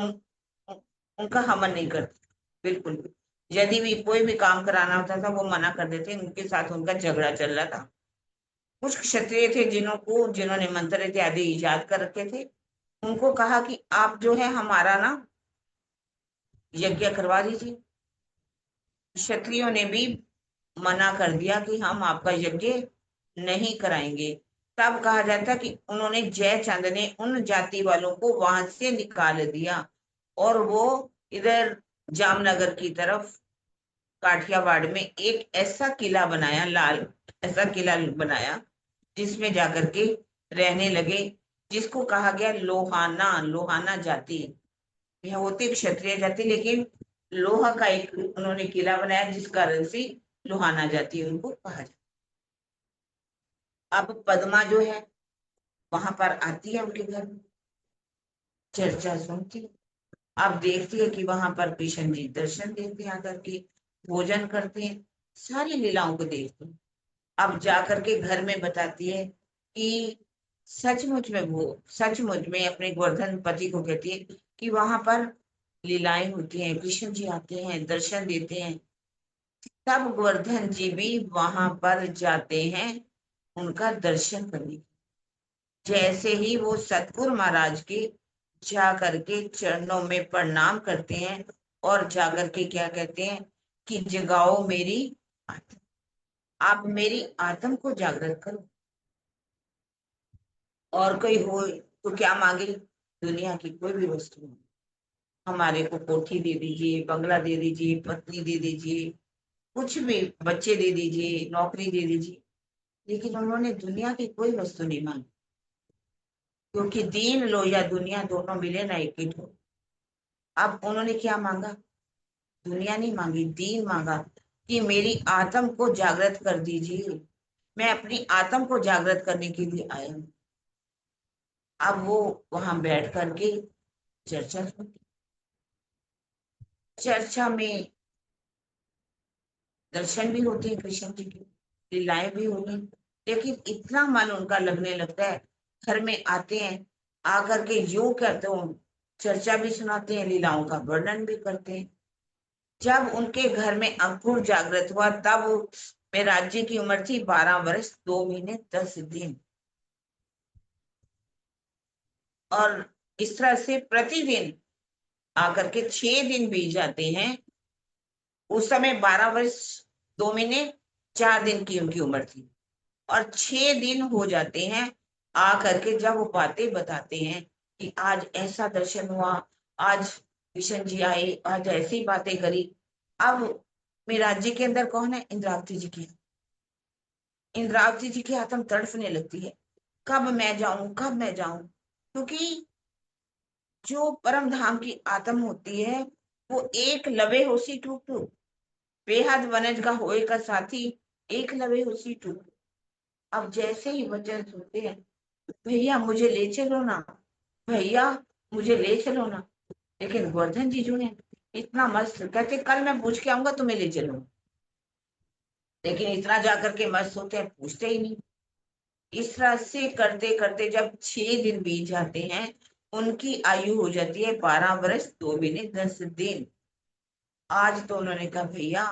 उनका हवन नहीं करते, बिल्कुल भी। यदि भी कोई भी काम कराना होता था वो मना कर देते, उनके साथ उनका झगड़ा चल रहा था। कुछ क्षत्रिय थे जिन्होंने मंत्र इत्यादि इजाद कर रखे थे। उनको कहा कि आप जो है हमारा ना यज्ञ करवा दीजिए। क्षत्रियों ने भी मना कर दिया कि हम आपका यज्ञ नहीं कराएंगे। तब कहा जाता कि उन्होंने जयचंद ने उन जाति वालों को वहां से निकाल दिया, और वो इधर जामनगर की तरफ काठियावाड़ में एक ऐसा किला बनाया, लाल ऐसा किला बनाया, जिसमें जाकर के रहने लगे, जिसको कहा गया लोहाना। लोहाना जाति, यह होती क्षत्रिय जाति, लेकिन लोहा का एक उन्होंने किला बनाया जिस कारण से लोहाना जाति उनको कहा जाता। अब पद्मा जो है वहां पर आती है उनके घर में, चर्चा सुनती है। अब देखती है कि वहां पर कृष्ण जी दर्शन देते हैं, आकर के भोजन करते हैं, सारी लीलाओं को देखती है। अब जाकर के घर में बताती है कि सचमुच में अपने गोवर्धन पति को कहती है कि वहां पर लीलाएं होती हैं, कृष्ण जी आते हैं, दर्शन देते हैं। तब गोवर्धन जी भी वहां पर जाते हैं उनका दर्शन करने। जैसे ही वो सतगुरु महाराज के जा करके चरणों में प्रणाम करते हैं और जाकर के क्या कहते हैं कि जगाओ मेरी आत्मा, आप मेरी आत्म को जागृत करो। और कोई हो तो क्या मांगे, दुनिया की कोई भी वस्तु मांगे, हमारे को कोठी दे दीजिए, बंगला दे दीजिए, पत्नी दे दीजिए, कुछ भी, बच्चे दे दीजिए, नौकरी दे दीजिए, लेकिन उन्होंने दुनिया की कोई वस्तु नहीं मांगी। क्योंकि दीन लो या दुनिया दोनों मिले ना एक हो। अब उन्होंने क्या मांगा, दुनिया नहीं मांगी, दीन मांगा कि मेरी आत्म को जागृत कर दीजिए, मैं अपनी आत्म को जागृत करने के लिए आया हूं। अब वो वहां बैठ करके चर्चा सुनती, चर्चा में दर्शन भी होते हैं कृष्ण जी की, लीलाएं भी होती हैं, लेकिन इतना मन उनका लगने लगता है, घर में आते हैं, आकर के यूं कहते हो, चर्चा भी सुनाते हैं, लीलाओं का वर्णन भी करते हैं। जब उनके घर में अंकुर जागृत हुआ तब मेरा राज्य की उम्र थी 12 वर्ष 2 महीने 10 दिन। और इस तरह से प्रतिदिन आकर के 6 दिन बीत जाते हैं। उस समय 12 वर्ष 2 महीने 4 दिन की उनकी उम्र थी, और 6 दिन हो जाते हैं आकर के जब वो बातें बताते हैं कि आज ऐसा दर्शन हुआ, आज कृष्ण जी आए, आज ऐसी बातें करी। अब मेरा राज्य के अंदर कौन है, इंद्रावती जी की, इंद्रावती जी की आत्म तड़फने लगती है, कब मैं जाऊं, कब मैं जाऊं। क्योंकि जो परम धाम की आत्म होती है वो एक लवे होसी टूक टूक, बेहद वनज का होए का साथी, एक लवे होसी टूक। अब जैसे ही वचन सुनते हैं, भैया मुझे ले चलो ना, भैया मुझे ले चलो ना। लेकिन गोवर्धन जी जो है इतना मस्त कहते, कल मैं पूछ के आऊंगा तुम्हें ले चलूंगा, लेकिन इतना जाकर के मस्त होते हैं, पूछते ही नहीं। इस तरह से करते करते जब 6 दिन बीत जाते हैं, उनकी आयु हो जाती है 12 वर्ष 2 महीने 10 दिन। आज तो उन्होंने कहा भैया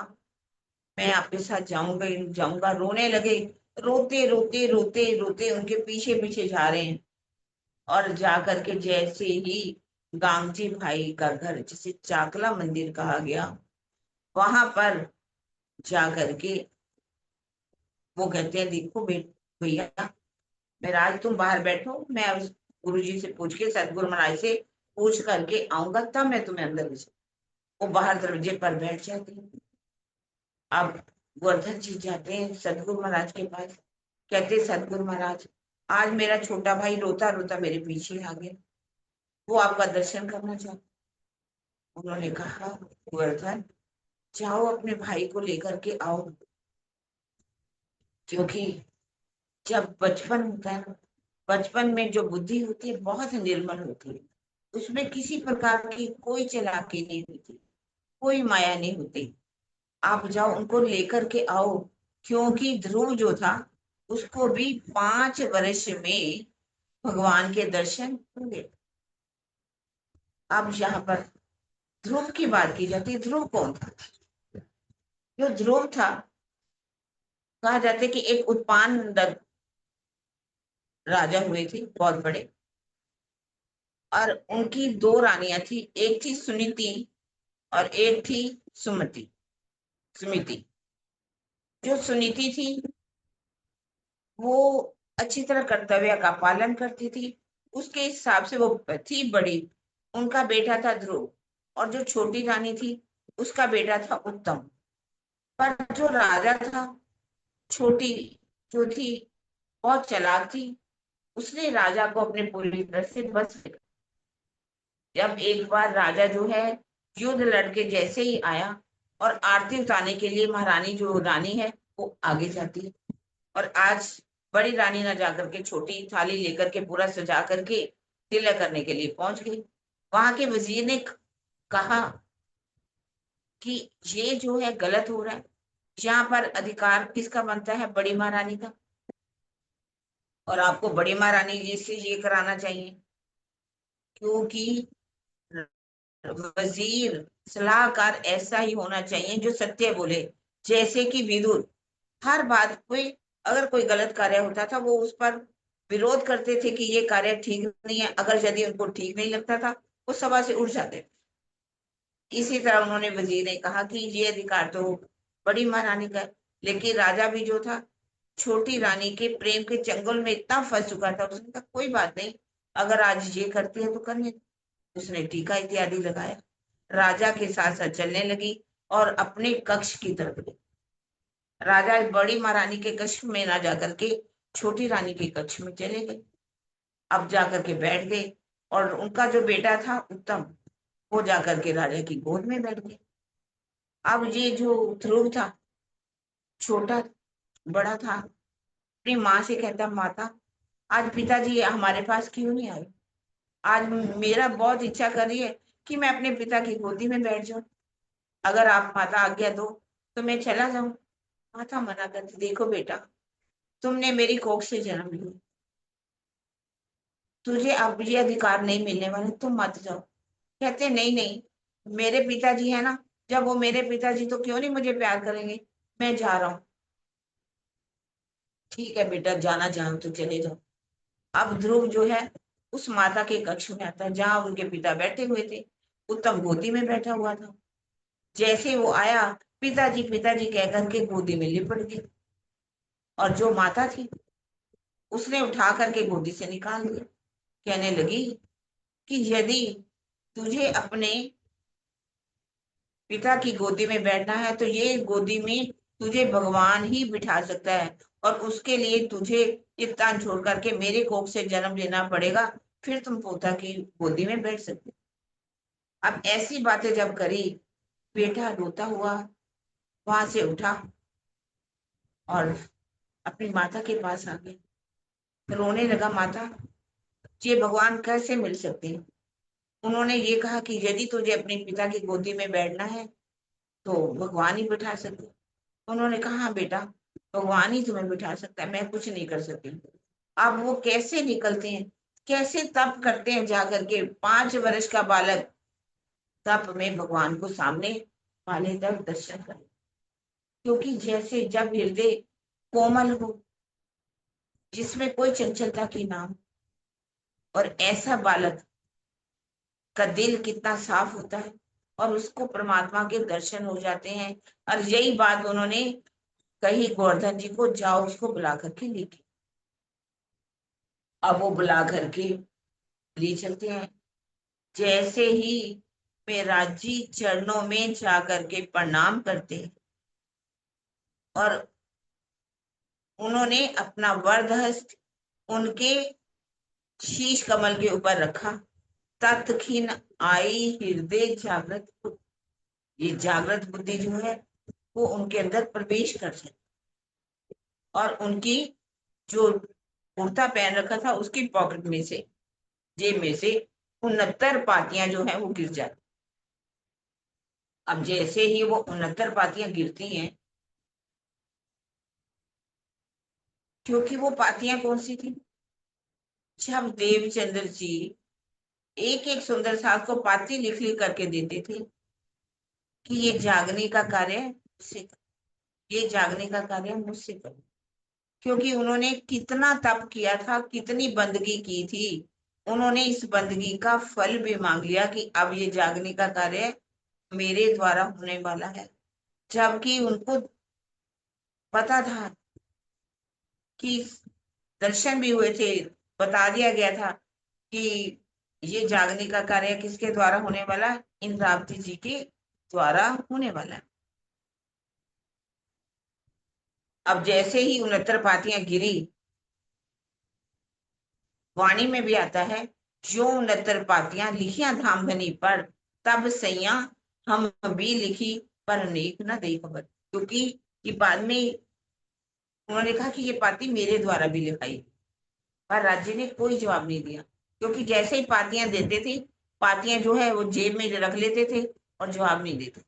मैं आपके साथ जाऊंगा ही जाऊंगा, रोने लगे, रोते रोते रोते रोते उनके पीछे पीछे जा रहे हैं। और जा करके जैसे ही गांगजी भाई का घर, जिसे चाकला मंदिर कहा गया, वहां पर जा करके वो कहते हैं देखो भैया, मेरा आज तुम बाहर बैठो, मैं गुरु जी से पूछ के, सतगुरु महाराज से पूछ करके आऊंगा, तब मैं तुम्हें अंदर ले जाऊं। वो बाहर दरवाजे पर बैठ जाते हैं। अब गोवर्धन जी जाते हैं सतगुरु महाराज के पास, कहते सतगुरु महाराज, आज मेरा छोटा भाई रोता रोता मेरे पीछे आ गया, वो आपका दर्शन करना चाहता। उन्होंने कहा गोवर्धन जाओ अपने भाई को लेकर के आओ, क्योंकि जब बचपन होता है ना, बचपन में जो बुद्धि होती है बहुत निर्मल होती है, उसमें किसी प्रकार की कोई चालाकी नहीं होती, कोई माया नहीं होती। आप जाओ उनको लेकर के आओ, क्योंकि ध्रुव जो था उसको भी 5 वर्ष में भगवान के दर्शन हुए। अब यहाँ पर ध्रुव की बात की जाती है, ध्रुव कौन था, जो ध्रुव था, कहा जाता है कि एक उत्पान राजा हुए थे बहुत बड़े, और उनकी 2 रानियां थी, एक थी सुनीति और एक थी सुमति, सुमिति। जो सुनीति थी वो अच्छी तरह कर्तव्य का पालन करती थी, उसके हिसाब से वो थी बड़ी, उनका बेटा था ध्रुव, और जो छोटी रानी थी उसका बेटा था उत्तम। पर जो राजा था, छोटी जो थी बहुत चालाक थी, उसने राजा को अपने पूरी तरह से बस लिया। जब एक बार राजा जो है युद्ध लड़के जैसे ही आया, और आरती उतारने के लिए महारानी जो रानी है वो आगे जाती है, और आज बड़ी रानी ना जाकर के छोटी थाली लेकर के पूरा सजा करके तिलक करने के लिए पहुंच गई। वहां के वजीर ने कहा कि ये जो है गलत हो रहा है, यहाँ पर अधिकार किसका बनता है? बड़ी महारानी का। और आपको बड़ी महारानी जी से ये कराना चाहिए, क्योंकि वजीर सलाहकार ऐसा ही होना चाहिए जो सत्य बोले। जैसे कि विदुर हर बात कोई, अगर कोई गलत कार्य होता था वो उस पर विरोध करते थे कि ये कार्य ठीक नहीं है, अगर यदि उनको ठीक नहीं लगता था वो सभा से उठ जाते थे। इसी तरह उन्होंने वजीर ने कहा कि ये अधिकार तो बड़ी महारानी का है। लेकिन राजा भी जो था छोटी रानी के प्रेम के चंगुल में इतना फंस चुका था, उसने कहा कोई बात नहीं, अगर आज ये करती है तो करने दो। उसने टीका इत्यादि लगाया, राजा के साथ साथ चलने लगी और अपने कक्ष की तरफ गई। राजा बड़ी महारानी के कक्ष में ना जाकर के छोटी रानी के कक्ष में चले गए। अब जाकर के बैठ गए और उनका जो बेटा था उत्तम, वो जाकर के राजा की गोद में बैठ गया। अब ये जो ध्रुव था, छोटा बड़ा था, अपनी माँ से कहता, माता आज पिताजी हमारे पास क्यों नहीं आए? आज मेरा बहुत इच्छा कर रही है कि मैं अपने पिता की गोदी में बैठ जाऊं। अगर आप माता आज्ञा दो तो मैं चला जाऊं। माता मना करती, देखो बेटा, तुमने मेरी कोख से जन्म लिया, तुझे अब ये अधिकार नहीं मिलने वाले, तुम मत जाओ। कहते नहीं नहीं, मेरे पिताजी है ना, जब वो मेरे पिताजी तो क्यों नहीं मुझे प्यार करेंगे, मैं जा रहा हूँ। ठीक है बेटा, जाना चाहो तो चले जाओ। अब ध्रुव जो है उस माता के कक्ष में आता है जहां उनके पिता बैठे हुए थे। उत्तम गोदी में बैठा हुआ था। जैसे वो आया, पिताजी कह करके गोदी में लिपट गई। और जो माता थी उसने उठा करके गोदी से निकाल दिया। कहने लगी कि यदि तुझे अपने पिता की गोदी में बैठना है तो ये गोदी में तुझे भगवान ही बिठा सकता है, और उसके लिए तुझे ये तान छोड़ करके मेरे कोख से जन्म लेना पड़ेगा, फिर तुम पोता की गोदी में बैठ सकते। अब ऐसी बातें जब करी, बेटा रोता हुआ वहां से उठा और अपनी माता के पास आ गया, रोने लगा। माता, ये भगवान कैसे मिल सकते हैं? उन्होंने ये कहा कि यदि तुझे अपने पिता की गोदी में बैठना है तो भगवान ही बिठा सकते। उन्होंने कहा हाँ बेटा, भगवान ही तुम्हें बिठा सकता है, मैं कुछ नहीं कर सकती। अब वो कैसे निकलते हैं, कैसे तप करते हैं, जाकर के 5 वर्ष का बालक तप में भगवान को सामने वाले तक दर्शन करे। क्योंकि जैसे जब हृदय कोमल हो, जिसमें कोई चंचलता की नाम, और ऐसा बालक का दिल कितना साफ होता है और उसको परमात्मा के दर्शन हो जाते हैं। और यही बात उन्होंने कही गोवर्धन जी को, जाओ उसको बुला करके लेके। अब वो बुला करके ले चलते हैं। जैसे ही मेराज जी चरणों में जा करके प्रणाम करते हैं और उन्होंने अपना वरद हस्त उनके शीश कमल के ऊपर रखा, तत्क्षण आई हृदय जागृत बुद्धि। ये जागृत बुद्धि जो है वो उनके अंदर प्रवेश कर जाए और उनकी जो कुर्ता पहन रखा था उसकी पॉकेट में से, जेब में से 69 पातियां जो है वो गिर जाती। अब जैसे ही वो 69 पातियां गिरती हैं, क्योंकि वो पातियां कौन सी थी, जब देवचंद्र जी एक एक सुंदर सास को पाती लिख लिख करके देते थे कि ये जागने का कार्य मुझसे करो, ये जागने का कार्य मुझसे करो। क्योंकि उन्होंने कितना तप किया था, कितनी बंदगी की थी, उन्होंने इस बंदगी का फल भी मांग लिया कि अब ये जागने का कार्य मेरे द्वारा होने वाला है। जबकि उनको पता था कि दर्शन भी हुए थे, बता दिया गया था कि ये जागने का कार्य किसके द्वारा होने वाला है, इंद्रावती जी के द्वारा होने वाला है। अब जैसे ही 69 पातियां गिरी, वाणी में भी आता है, जो 69 पातियां लिखियां धाम धनी पर, तब सैया हम भी लिखी पर नेक न दे खबर। क्योंकि ये बाद में उन्होंने कहा कि ये पाती मेरे द्वारा भी लिखाई। पर राज्य ने कोई जवाब नहीं दिया, क्योंकि जैसे ही पातियां देते थे, पातियां जो है वो जेब में रख लेते थे और जवाब नहीं देते।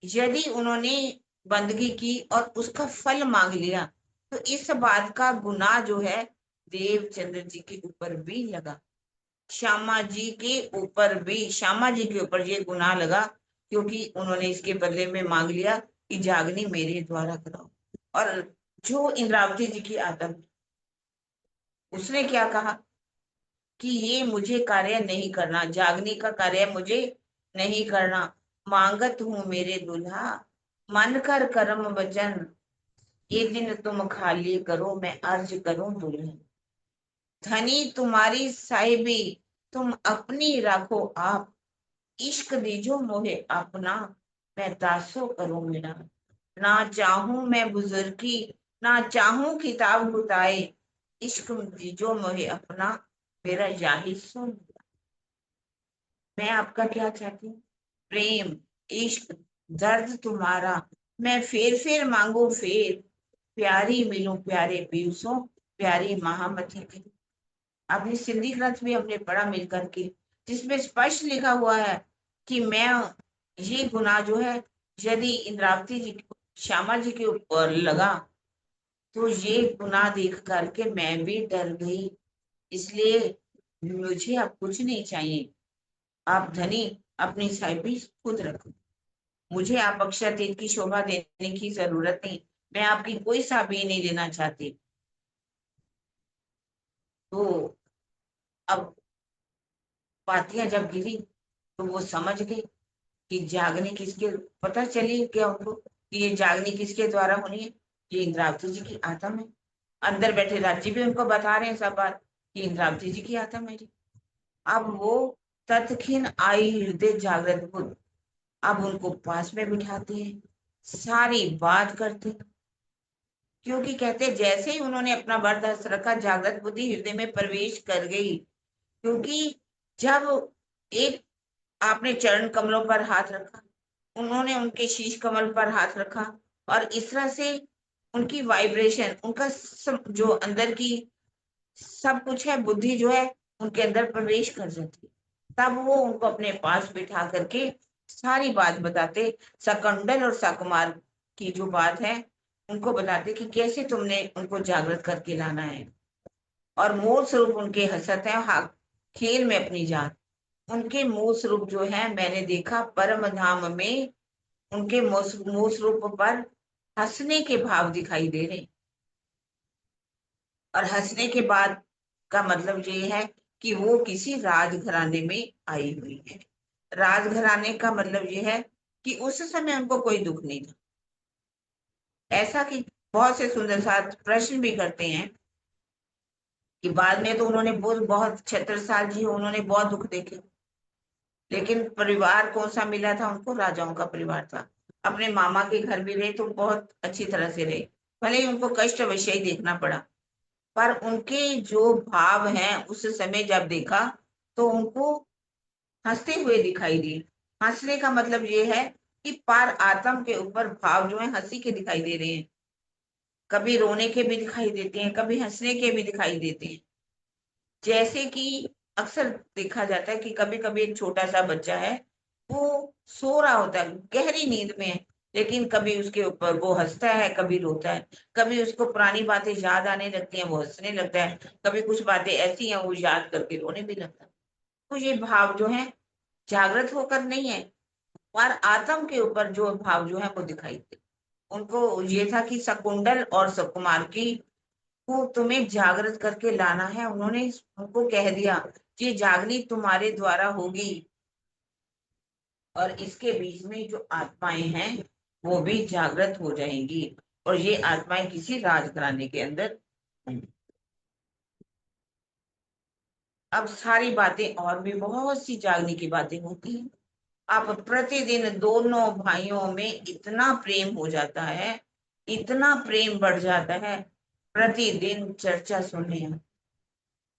यदि उन्होंने बंदगी की और उसका फल मांग लिया, तो इस बात का गुनाह जो है देवचंद्र जी के ऊपर भी लगा। श्यामा जी के ऊपर ये गुनाह लगा, क्योंकि उन्होंने इसके बदले में मांग लिया कि जागनी मेरे द्वारा कराओ। और जो इंद्रावती जी की आत्मा, उसने क्या कहा कि ये मुझे कार्य नहीं करना, जागने का कार्य मुझे नहीं करना। मांगत हूं मेरे दुल्हा, मन कर कर्म वचन, ये दिन तुम खाली करो, मैं अर्ज करूं दुल्हन। धनी तुम्हारी साहिबी, तुम अपनी राखो आप, इश्क दीजो मोहे अपना, मैं दासो करूं मेरा। ना चाहूं मैं बुजुर्गी, ना चाहूं किताब बुताए, इश्क दीजो मोहे अपना, मेरा याही सुन। मैं आपका क्या चाहती हूँ? प्रेम, इश्क, दर्द तुम्हारा, मैं फेर फेर मांगू फेर, प्यारी मिलूं प्यारे पीयूसों, प्यारी महामती की। आपने सिंधी ग्रंथ भी हमने पढ़ा मिल करके, जिसमें स्पष्ट लिखा हुआ है कि मैं, ये गुनाह जो है यदि इंद्रावती जी, श्यामा जी के ऊपर लगा, तो ये गुनाह देख करके मैं भी डर गई। इसलिए मुझे अब कुछ नहीं चाहिए, आप धनी अपनी साइबी खुद रखो, मुझे आप अक्षय की शोभा देने की जरूरत नहीं, मैं आपकी कोई साबी नहीं लेना चाहती। तो अब पातियां जब गिरी, तो वो समझ गई कि जागनी किसके, पता चली क्या उनको कि ये जागनी किसके द्वारा होनी है? ये इंद्रावती जी की आत्मा है। अंदर बैठे राज्य भी उनको बता रहे हैं सब बात कि इंद्रावती जी की आत्मा है जी। अब वो तत्खिन आई हृदय जागृत बुद्ध, अब उनको पास में बिठाते हैं, सारी बात करते हैं। क्योंकि कहते हैं, जैसे ही उन्होंने अपना वरदहस्त रखा, जागृत बुद्धि हृदय में प्रवेश कर गई। क्योंकि जब एक आपने चरण कमलों पर हाथ रखा, उन्होंने उनके शीश कमल पर हाथ रखा, और इस तरह से उनकी वाइब्रेशन, उनका जो अंदर की सब कुछ है, बुद्धि जो है उनके अंदर प्रवेश कर जाती है। तब वो उनको अपने पास बिठा करके सारी बात बताते, सकंडल और सकुमार की जो बात है उनको बताते कि कैसे तुमने उनको जागृत करके लाना है। और मूल स्वरूप उनके हसत है, हाँ, खेल में अपनी जान। उनके मूल स्वरूप जो है मैंने देखा परम धाम में, उनके मूल स्वरूप पर हंसने के भाव दिखाई दे रहे। और हंसने के बाद का मतलब ये है कि वो किसी राजघराने में आई हुई है। राजघराने का मतलब ये है कि उस समय उनको कोई दुख नहीं था। ऐसा कि बहुत से सुंदर साथ प्रश्न भी करते हैं कि बाद में तो उन्होंने बहुत 76 साल जी उन्होंने बहुत दुख देखे, लेकिन परिवार कौन सा मिला था उनको? राजाओं का परिवार था। अपने मामा के घर भी रहे तो बहुत अच्छी तरह से रहे, भले ही उनको कष्ट अवश्य ही देखना पड़ा, पर उनके जो भाव हैं उस समय जब देखा, तो उनको हंसते हुए दिखाई दिए। हंसने का मतलब ये है कि पार आत्म के ऊपर भाव जो है हंसी के दिखाई दे रहे हैं। कभी रोने के भी दिखाई देते हैं, कभी हंसने के भी दिखाई देते हैं। जैसे कि अक्सर देखा जाता है कि कभी कभी एक छोटा सा बच्चा है, वो सो रहा होता है, गहरी नींद में है, लेकिन कभी उसके ऊपर वो हंसता है, कभी रोता है। कभी उसको पुरानी बातें याद आने लगती हैं, वो हंसने लगता है। कभी कुछ बातें ऐसी हैं, वो याद करके रोने भी लगता है। तो ये भाव जो है जागृत होकर नहीं है, पर आत्म के ऊपर जो भाव जो है वो दिखाई दे। उनको ये था कि शकुंडल और सुकुमार की को तुम्हें जागृत करके लाना है। उन्होंने उनको कह दिया कि जागनी तुम्हारे द्वारा होगी, और इसके बीच में जो आत्माएं हैं वो भी जागृत हो जाएंगी, और ये आत्माएं किसी राजघराने के अंदर हैं। अब सारी बातें और भी बहुत सी जागने की बातें होती हैं। अब प्रतिदिन दोनों भाइयों में इतना प्रेम हो जाता है, इतना प्रेम बढ़ जाता है, प्रतिदिन चर्चा सुनने हैं।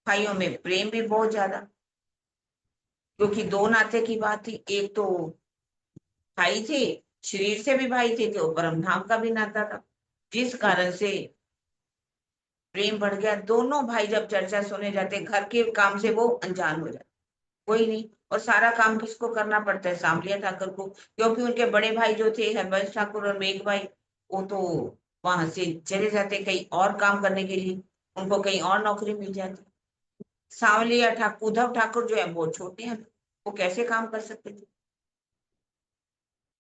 भाइयों में प्रेम भी बहुत ज्यादा, क्योंकि दो नाते की बात थी। एक तो भाई थे, शरीर से भी भाई थे, तो परम धाम का भी नाता था। जिस कारण से प्रेम बढ़ गया। दोनों भाई जब चर्चा सुने जाते, घर के काम से वो अनजान हो जाते, कोई नहीं। और सारा काम किसको करना पड़ता है? सांवलिया ठाकुर को, क्योंकि उनके बड़े भाई जो थे हरबंस ठाकुर और मेघ भाई, वो तो वहां से चले जाते कहीं और काम करने के लिए, उनको कहीं और नौकरी मिल जाती। सांवलिया ठाकुर, उद्धव ठाकुर जो है वो छोटे हैं, वो कैसे काम कर सकते थे?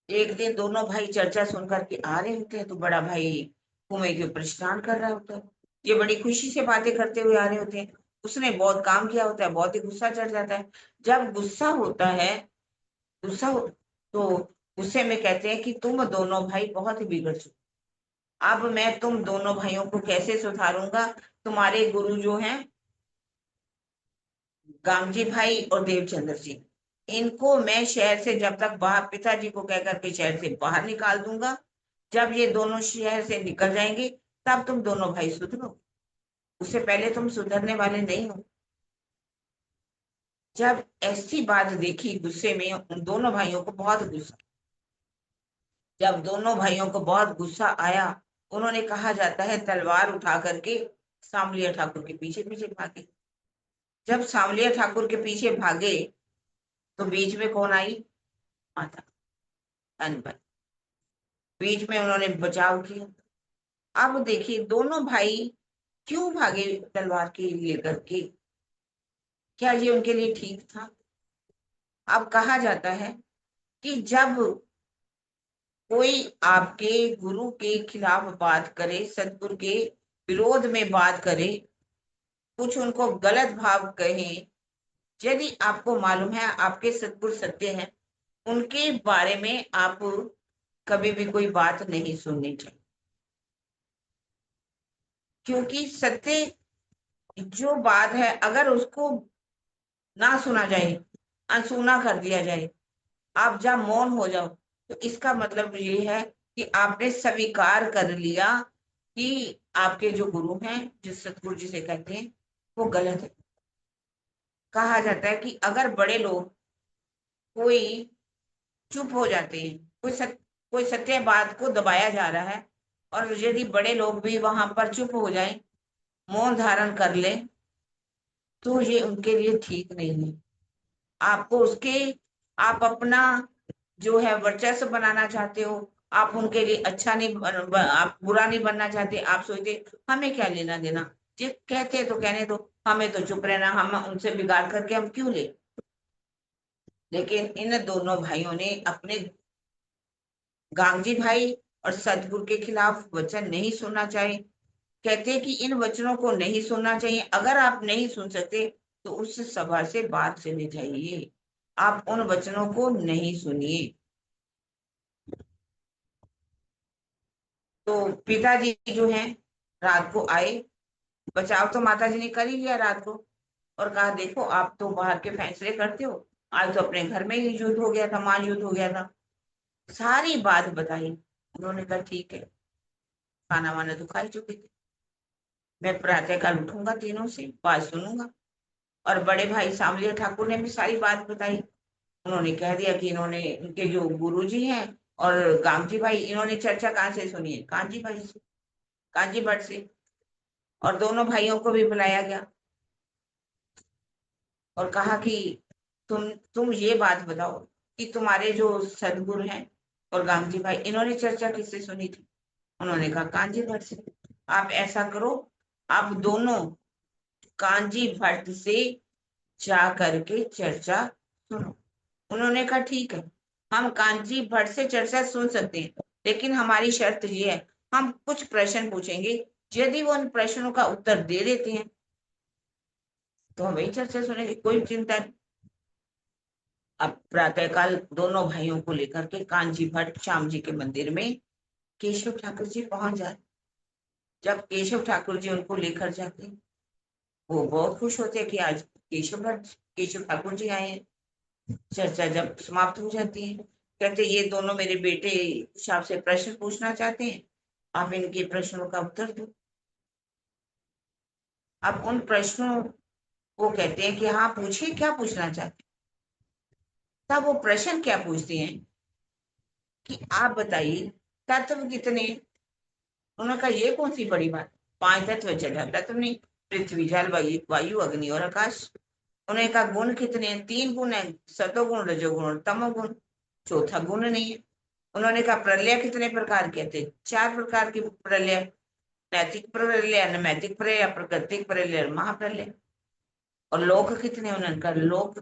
एक दिन दोनों भाई चर्चा सुन करके आ रहे होते हैं, तो बड़ा भाई कुएं के ऊपर स्नान कर रहा होता है। ये बड़ी खुशी से बातें करते हुए आ रहे होते हैं। उसने बहुत काम किया होता है, बहुत ही गुस्सा चढ़ जाता है। जब गुस्सा होता है, गुस्सा हो, तो गुस्से में कहते हैं कि तुम दोनों भाई बहुत ही बिगड़ चुके, अब मैं तुम दोनों भाइयों को कैसे सुधारूंगा? तुम्हारे गुरु जो हैं गामजी भाई और देवचंद्र जी, इनको मैं शहर से जब तक बाहर, पिताजी को कह करके शहर से बाहर निकाल दूंगा। जब ये दोनों शहर से निकल जाएंगे, तब तुम दोनों भाई सुधरो, उससे पहले तुम सुधरने वाले नहीं हो। जब ऐसी बात देखी, गुस्से में उन दोनों भाइयों को बहुत गुस्सा, जब दोनों भाइयों को बहुत गुस्सा आया, उन्होंने, कहा जाता है, तलवार उठा करके सांवलिया ठाकुर के पीछे पीछे भागे। जब सांवलिया ठाकुर के पीछे भागे, तो बीच में कौन आई? माता अनबन, बीच में उन्होंने बचाव किया। अब देखिए दोनों भाई क्यों भागे तलवार के लेकर के? क्या ये उनके लिए ठीक था? अब कहा जाता है कि जब कोई आपके गुरु के खिलाफ बात करे, सतगुरु के विरोध में बात करे, कुछ उनको गलत भाव कहे, यदि आपको मालूम है आपके सतगुरु सत्य हैं, उनके बारे में आप कभी भी कोई बात नहीं सुननी चाहिए। क्योंकि सत्य जो बात है, अगर उसको ना सुना जाए, अनसुना कर दिया जाए, आप जब मौन हो जाओ, तो इसका मतलब ये है कि आपने स्वीकार कर लिया कि आपके जो गुरु हैं, जिस सतगुरु जिसे कहते हैं, वो गलत है। कहा जाता है कि अगर बड़े लोग कोई चुप हो जाते हैं, कोई सत्य बात को दबाया जा रहा है, और यदि बड़े लोग भी वहां पर चुप हो जाएं, मौन धारण कर लें, तो ये उनके लिए ठीक नहीं है। आपको उसके, आप अपना जो है वर्चस्व बनाना चाहते हो, आप उनके लिए अच्छा नहीं आप बुरा नहीं बनना चाहते, आप सोचते हमें क्या लेना देना, जो कहते हैं तो कहने दो, हमें तो चुप रहना, हम उनसे बिगाड़ करके हम क्यों ले। लेकिन इन दोनों भाइयों ने अपने गांधी भाई और सतगुरु के खिलाफ वचन नहीं सुनना चाहिए। कहते हैं कि इन वचनों को नहीं सुनना चाहिए। अगर आप नहीं सुन सकते, तो उस सभा से बाहर चले जाइए, आप उन वचनों को नहीं सुनिए। तो पिताजी जो हैं रात को आए, बचाव तो माता जी ने कर ही लिया रात को, और कहा देखो आप तो बाहर के फैसले करते हो, आज तो अपने घर में ही युद्ध हो गया था, महायुद्ध हो गया था। सारी बात बताई। उन्होंने कहा ठीक है, खाना वाना तो खा ही चुके थे, मैं प्रातःकाल उठूंगा, तीनों से बात सुनूंगा। और बड़े भाई सांवलिया ठाकुर ने भी सारी बात बताई। उन्होंने कह दिया कि इन्होंने, इनके जो गुरुजी हैं और गामजी भाई, इन्होंने चर्चा कहाँ से सुनी है? कांजी भाई से, कांजी भट्ट से। और दोनों भाइयों को भी बुलाया गया और कहा कि तुम ये बात बताओ कि तुम्हारे जो सदगुरु हैं और गामजी भाई, इन्होंने चर्चा किससे सुनी थी? उन्होंने कहा कांजी भट्ट से। आप ऐसा करो, आप दोनों कांजी भट्ट से जा करके चर्चा सुनो। उन्होंने कहा ठीक है, हम कांची भट्ट से चर्चा सुन सकते हैं, लेकिन हमारी शर्त ये है, हम कुछ प्रश्न पूछेंगे, यदि वो उन प्रश्नों का उत्तर दे देते हैं, तो हम वही चर्चा सुनेंगे, कोई चिंता नहीं। अब प्रातःकाल दोनों भाइयों को लेकर के कांची भट्ट श्याम जी के मंदिर में केशव ठाकुर जी पहुंच जाते। जब केशव ठाकुर जी उनको लेकर जाते, वो बहुत खुश होते हैं कि आज केशव ठाकुर जी आए हैं। चर्चा जब समाप्त हो जाती है, कहते ये दोनों मेरे बेटे कुछ आपसे प्रश्न पूछना चाहते हैं, आप इनके प्रश्नों का उत्तर दो। अब उन प्रश्नों, वो कहते हैं कि हाँ पूछिए, क्या पूछना चाहते हैं? तब वो प्रश्न क्या पूछते हैं कि आप बताइए, तत्व कितने उन्होंने कहा ये कौन सी बड़ी बात, 5 तत्व जल तत्व नहीं, पृथ्वी जल वायु वायु अग्नि और आकाश। उन्होंने कहा गुण कितने हैं, 3 गुण है, सतोगुण रजोगुण और तमोगुण, चौथा गुण नहीं है। उन्होंने कहा प्रलय कितने प्रकार के थे, 4 प्रकार की प्रलय, नैतिक प्रलय, अनैतिक प्रलय, प्राकृतिक प्रलय और महाप्रलय। और लोक कितने, उन्होंने कहा लोक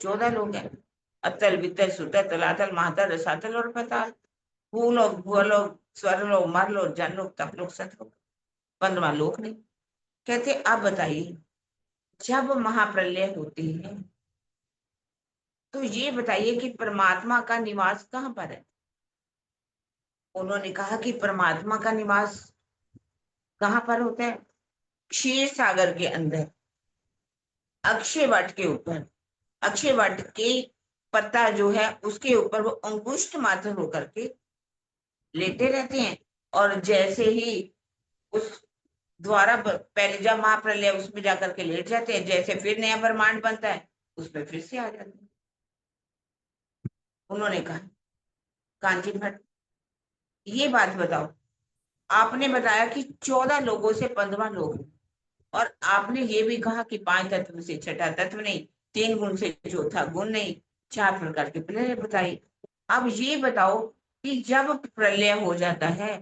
14 लोग हैं, अतल वितल सुतल तलातल महातल रसातल और पाताल, भूलोक भूलोक स्वर्लोक मरलोक जनलोक तपलोक सतलोक, 15 लोक नहीं। कहते अब बताइए जब महाप्रलय होती है तो ये बताइए कि परमात्मा का निवास कहाँ पर है। उन्होंने कहा कि परमात्मा का निवास कहाँ पर होता है, क्षीर सागर के अंदर, अक्षय वट के ऊपर। अक्षय वट के पत्ता जो है उसके ऊपर वो अंगुष्ठ मात्र होकर के लेटे रहते हैं। और जैसे ही उस द्वारा पहले जब महाप्रलय उसमें जाकर के लेट जाते हैं, जैसे फिर नया ब्रह्मांड बनता है उसमें फिर से आ जाते हैं। उन्होंने कहा कांची भट्ट ये बात बताओ, आपने बताया कि 14 लोगों से 15 लोग हैं, और आपने ये भी कहा कि 5 तत्व से छठा तत्व नहीं, 3 गुण से चौथा गुण नहीं, 4 प्रकार के प्रलय बताई। अब ये बताओ कि जब प्रलय हो जाता है,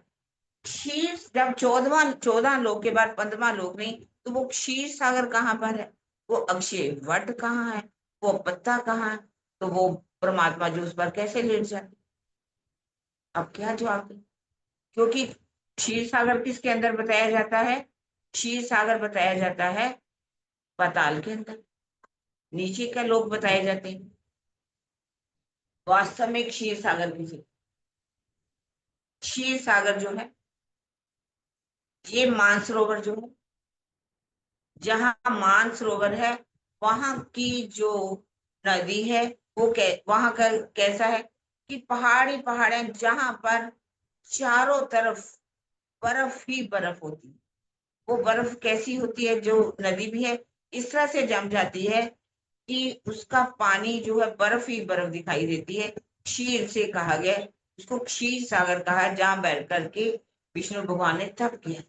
क्षीर जब 14 लोग के बाद 15 लोग नहीं, तो वो क्षीर सागर कहाँ पर है, वो अक्षय वट कहाँ है, वो पत्ता कहाँ है, तो वो परमात्मा जो उस पर कैसे लेट जाए। अब क्या जवाब दे, क्योंकि क्षीर सागर किसके अंदर बताया जाता है, क्षीर सागर बताया जाता है पाताल के अंदर, नीचे का लोग बताए जाते हैं। वास्तव में क्षीर सागर किसे, क्षीर सागर जो है ये मानसरोवर जो है, जहां मानसरोवर है वहां की जो नदी है वो वहां का कैसा है कि पहाड़ी पहाड़ है, जहां पर चारों तरफ बर्फ ही बर्फ होती है। वो बर्फ कैसी होती है, जो नदी भी है इस तरह से जम जाती है कि उसका पानी जो है बर्फ ही बर्फ दिखाई देती है। क्षीर से कहा गया, उसको क्षीर सागर कहा है, जहां बैठ करके विष्णु भगवान ने तप किया।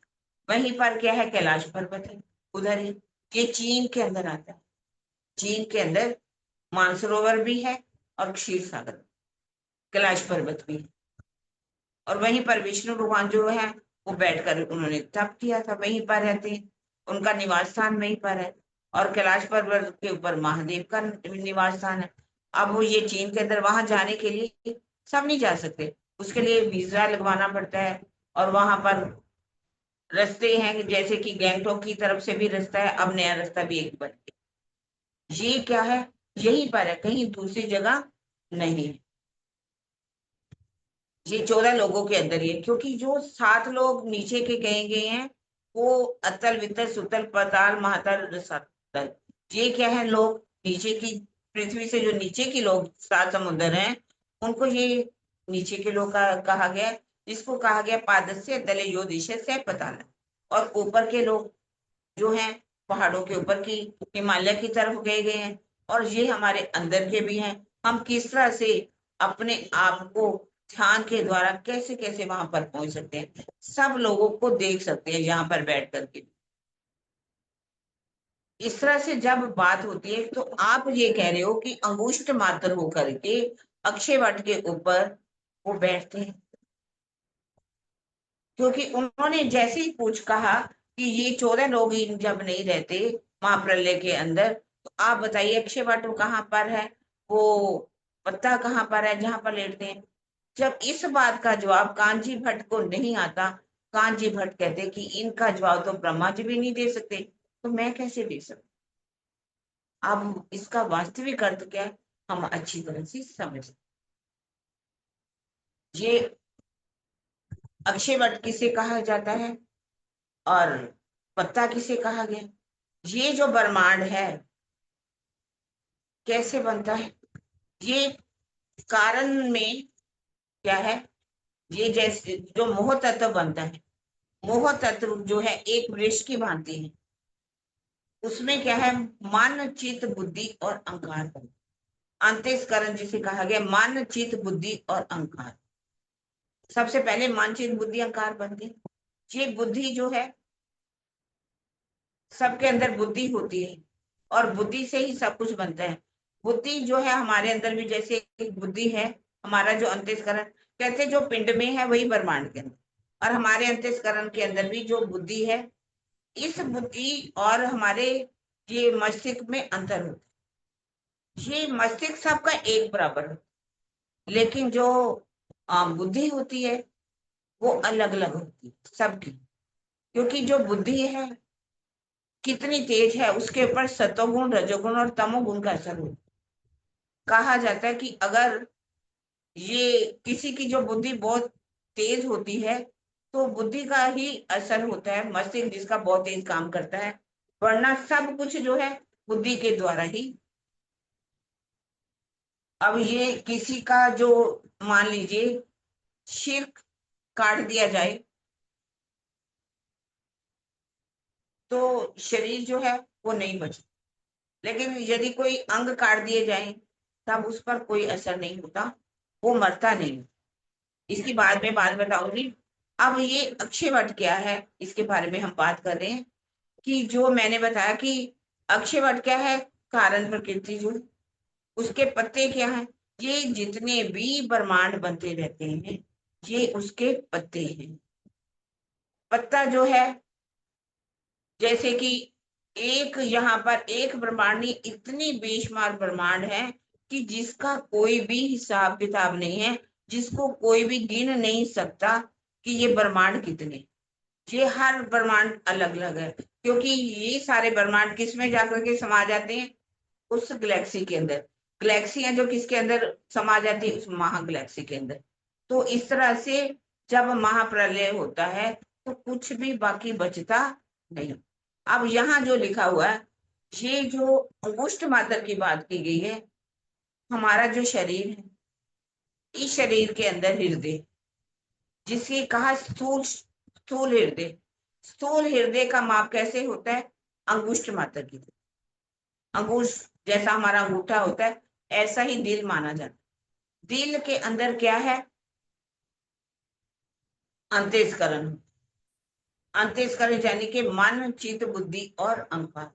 वहीं पर क्या है, कैलाश पर्वत है उधर ही, ये चीन के अंदर आता है। चीन के अंदर मानसरोवर भी है और क्षीर सागर, कैलाश पर्वत भी है। और वहीं पर विष्णु भगवान जो है वो बैठकर उन्होंने तप किया था, वहीं पर रहते हैं, उनका निवास स्थान वहीं पर है। और कैलाश पर्वत के ऊपर महादेव का निवास स्थान है। अब वो ये चीन के अंदर वहां जाने के लिए सब नहीं जा सकते, उसके लिए वीजा लगवाना पड़ता है। और वहां पर रास्ते हैं, जैसे कि गैंगटोक की तरफ से भी रास्ता है, अब नया रास्ता भी एक बन गया। ये क्या है, यहीं पर है, कहीं दूसरी जगह नहीं है। ये 14 लोगों के अंदर ही है, क्योंकि जो 7 लोग नीचे के कहे गए हैं वो अतल वितल सुतल पाताल महातल रसातल, ये क्या है, लोग नीचे की, पृथ्वी से जो नीचे की लोग 7 समुद्र हैं उनको ये नीचे के लोग कहा गया, जिसको कहा गया पादस्य तले यो दिशा से पाताल। और ऊपर के लोग जो हैं पहाड़ों के ऊपर की हिमालय की तरफ गए गए हैं। और ये हमारे अंदर के भी हैं, हम किस तरह से अपने आप को ध्यान के द्वारा कैसे कैसे वहां पर पहुंच सकते हैं, सब लोगों को देख सकते हैं यहाँ पर बैठ करके। इस तरह से जब बात होती है तो आप ये कह रहे हो कि अंगुष्ठ मात्र होकर के अक्षय वट के ऊपर वो बैठते हैं, क्योंकि उन्होंने जैसे ही पूछ कहा कि ये 14 लोग ही जब नहीं रहते महाप्रलय के अंदर, तो आप बताइए अक्षय वट कहाँ पर है, वो पत्ता कहाँ पर है जहां पर लेटते हैं। जब इस बात का जवाब कांची भट्ट को नहीं आता, कांची भट्ट कहते कि इनका जवाब तो ब्रह्मा जी भी नहीं दे सकते, तो मैं कैसे दे सकता। अब इसका वास्तविक अर्थ क्या है हम अच्छी तरह से समझ, ये अक्षय वट किसे कहा जाता है और पत्ता किसे कहा गया, ये जो ब्रह्मांड है कैसे बनता है, ये कारण में क्या है, ये जैसे जो मोह तत्व बनता है, मोह तत्व जो है एक वृक्ष की भांति है, उसमें क्या है, मन चित्त बुद्धि और अहंकार। अंतस्करण जिसे कहा गया, मन चित्त बुद्धि और अहंकार, सबसे पहले मन चित्त बुद्धि अहंकार बनते हैं। ये बुद्धि जो है, सबके अंदर बुद्धि होती है और बुद्धि से ही सब कुछ बनता है। बुद्धि जो है हमारे अंदर भी, जैसे एक बुद्धि है, हमारा जो अंतस्करण, कहते हैं जो पिंड में है वही ब्रह्मांड के अंदर, और हमारे अंतस्करण के अंदर भी जो बुद्धि है, इस बुद्धि और हमारे ये मस्तिष्क में अंतर होता है। ये मस्तिष्क सबका एक बराबर है, लेकिन जो बुद्धि होती है वो अलग अलग होती है सबकी, क्योंकि जो बुद्धि है कितनी तेज है उसके ऊपर सतोगुण, रजोगुण और तमोगुण का असर होता है। कहा जाता है कि अगर ये किसी की जो बुद्धि बहुत तेज होती है तो बुद्धि का ही असर होता है, मस्तिष्क जिसका बहुत तेज काम करता है, वरना सब कुछ जो है बुद्धि के द्वारा ही। अब ये किसी का जो, मान लीजिए सिर काट दिया जाए तो शरीर जो है वो नहीं बचता, लेकिन यदि कोई अंग काट दिए जाए तब उस पर कोई असर नहीं होता, वो मरता नहीं। इसकी बाद में बताऊंगी। अब ये अक्षयवट क्या है, इसके बारे में हम बात कर रहे हैं कि जो मैंने बताया कि अक्षयवट क्या है, कारण प्रकृति जो, उसके पत्ते क्या हैं, ये जितने भी ब्रह्मांड बनते रहते हैं ये उसके पत्ते हैं। पत्ता जो है, जैसे कि एक यहाँ पर एक ब्रह्मांड नहीं, इतनी बेशुमार ब्रह्मांड है कि जिसका कोई भी हिसाब किताब नहीं है, जिसको कोई भी गिन नहीं सकता कि ये ब्रह्मांड कितने। ये हर ब्रह्मांड अलग अलग है, क्योंकि ये सारे ब्रह्मांड किस में जाकर के समा जाते हैं, उस गैलेक्सी के अंदर। गैलेक्सियां जो किसके अंदर समा जाती है, उस महागैलेक्सी के अंदर। तो इस तरह से जब महाप्रलय होता है तो कुछ भी बाकी बचता नहीं। अब यहाँ जो लिखा हुआ है, ये जो अंगुष्ठ मात्र की बात की गई है, हमारा जो शरीर है, इस शरीर के अंदर हृदय, जिसे कहा स्थूल स्थूल हृदय, स्थूल हृदय का माप कैसे होता है, अंगुष्ठ मात्र की अंगुष्ठ, जैसा हमारा अंगूठा होता है ऐसा ही दिल माना जाता है। दिल के अंदर क्या है, अंतस्करण। अंतस्करण यानी कि मन, चित्त, बुद्धि और अहंकार।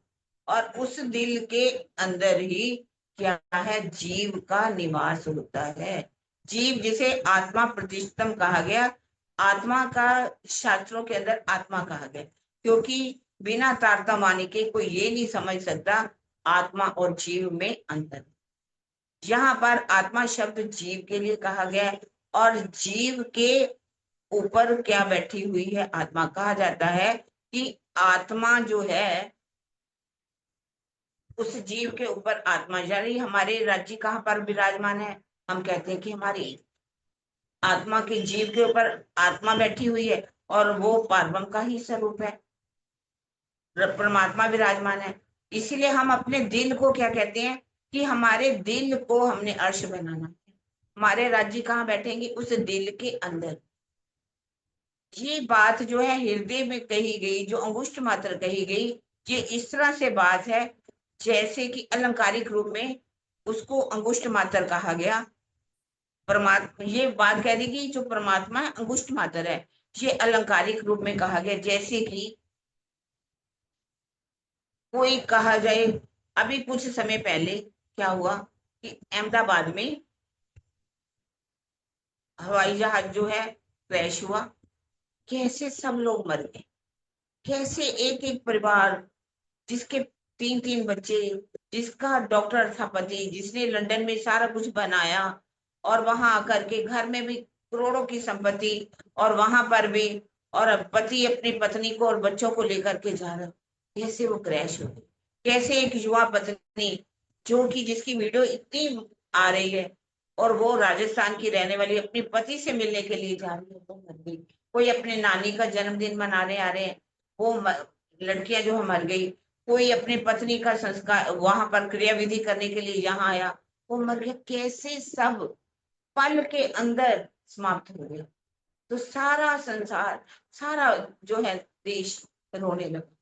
और उस दिल के अंदर ही क्या है, जीव का निवास होता है। जीव जिसे आत्मा प्रतिष्ठम कहा गया, आत्मा का शास्त्रों के अंदर आत्मा कहा गया, क्योंकि बिना तारतम्य के कोई ये नहीं समझ सकता आत्मा और जीव में अंतर। यहाँ पर आत्मा शब्द जीव के लिए कहा गया है, और जीव के ऊपर क्या बैठी हुई है, आत्मा। कहा जाता है कि आत्मा जो है, उस जीव के ऊपर आत्मा, यानी हमारे राज्य कहाँ पर विराजमान है, हम कहते हैं कि हमारी आत्मा के जीव के ऊपर आत्मा बैठी हुई है, और वो पारब्रह्म का ही स्वरूप है, परमात्मा विराजमान है। इसीलिए हम अपने दिल को क्या कहते हैं कि हमारे दिल को हमने अर्श बनाना है। हमारे राज्य कहाँ बैठेंगे, उस दिल के अंदर। ये बात जो है हृदय में कही गई, जो अंगुष्ठ मात्र कही गई, ये इस तरह से बात है जैसे कि अलंकारिक रूप में उसको अंगुष्ठ मात्र कहा गया। परमात्मा, ये बात कह दी कि जो परमात्मा है अंगुष्ठ मात्र है, ये अलंकारिक रूप में कहा गया। जैसे कि कोई कहा जाए, अभी कुछ समय पहले क्या हुआ कि अहमदाबाद में हवाई जहाज जो है क्रैश हुआ, कैसे सब लोग मर गए, कैसे एक एक परिवार, जिसके तीन तीन बच्चे, जिसका डॉक्टर था पति, जिसने लंदन में सारा कुछ बनाया, और वहां आकर के घर में भी करोड़ों की संपत्ति, और वहां पर भी, और अब पति अपनी पत्नी को और बच्चों को लेकर के जा रहा, कैसे वो क्रैश हो गई। कैसे एक युवा पत्नी, जो कि जिसकी वीडियो इतनी आ रही है, और वो राजस्थान की रहने वाली, अपने पति से मिलने के लिए जा रही है, वो मर गई। कोई अपने नानी का जन्मदिन मनाने आ रहे हैं, वो लड़कियां जो है मर गई। कोई अपनी पत्नी का संस्कार वहां पर क्रिया विधि करने के लिए यहाँ आया, वो मर गया। कैसे सब पल के अंदर समाप्त हो गया। तो सारा संसार, सारा जो है देश रोने लगा,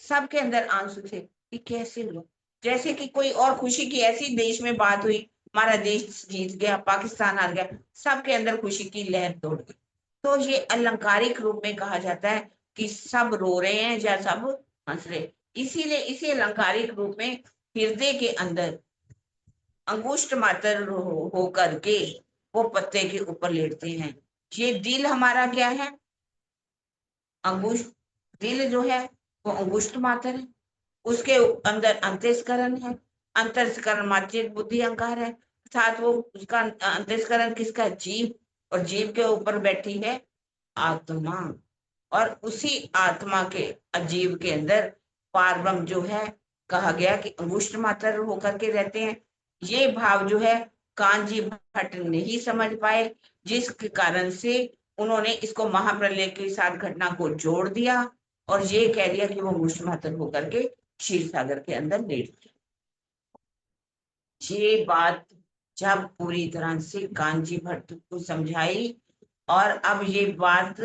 सबके अंदर आंसू थे कि कैसे हुआ। जैसे कि कोई और खुशी की ऐसी देश में बात हुई, हमारा देश जीत गया, पाकिस्तान हार गया, सबके अंदर खुशी की लहर दौड़ गई। तो ये अलंकारिक रूप में कहा जाता है कि सब रो रहे हैं या सब हंस रहे। इसीलिए इसी अलंकारिक रूप में हृदय के अंदर अंगुष्ठ मात्र हो करके वो पत्ते के ऊपर लेटते हैं। ये दिल हमारा क्या है? अंगुष्ठ। दिल जो है वो अंगुष्ठ मात्र है। उसके अंदर अंतस्करण है। अंतस्करण मात्र बुद्धि अहंकार है, अर्थात वो उसका अंतस्करण किसका? जीव। और जीव के ऊपर बैठी है आत्मा। और उसी आत्मा के अजीव के अंदर पारब्रह्म जो है, कहा गया कि अंगुष्ठ मात्र होकर के रहते हैं। ये भाव जो है कांजी भट्ट नहीं समझ पाए, जिसके कारण से उन्होंने इसको महाप्रलय के साथ घटना को जोड़ दिया और ये कह दिया कि वो अंगुष्ठ मात्र होकर के क्षीर सागर के अंदर लेट गया। ये बात जब पूरी तरह से कांजी भट्ट को समझाई, और अब ये बात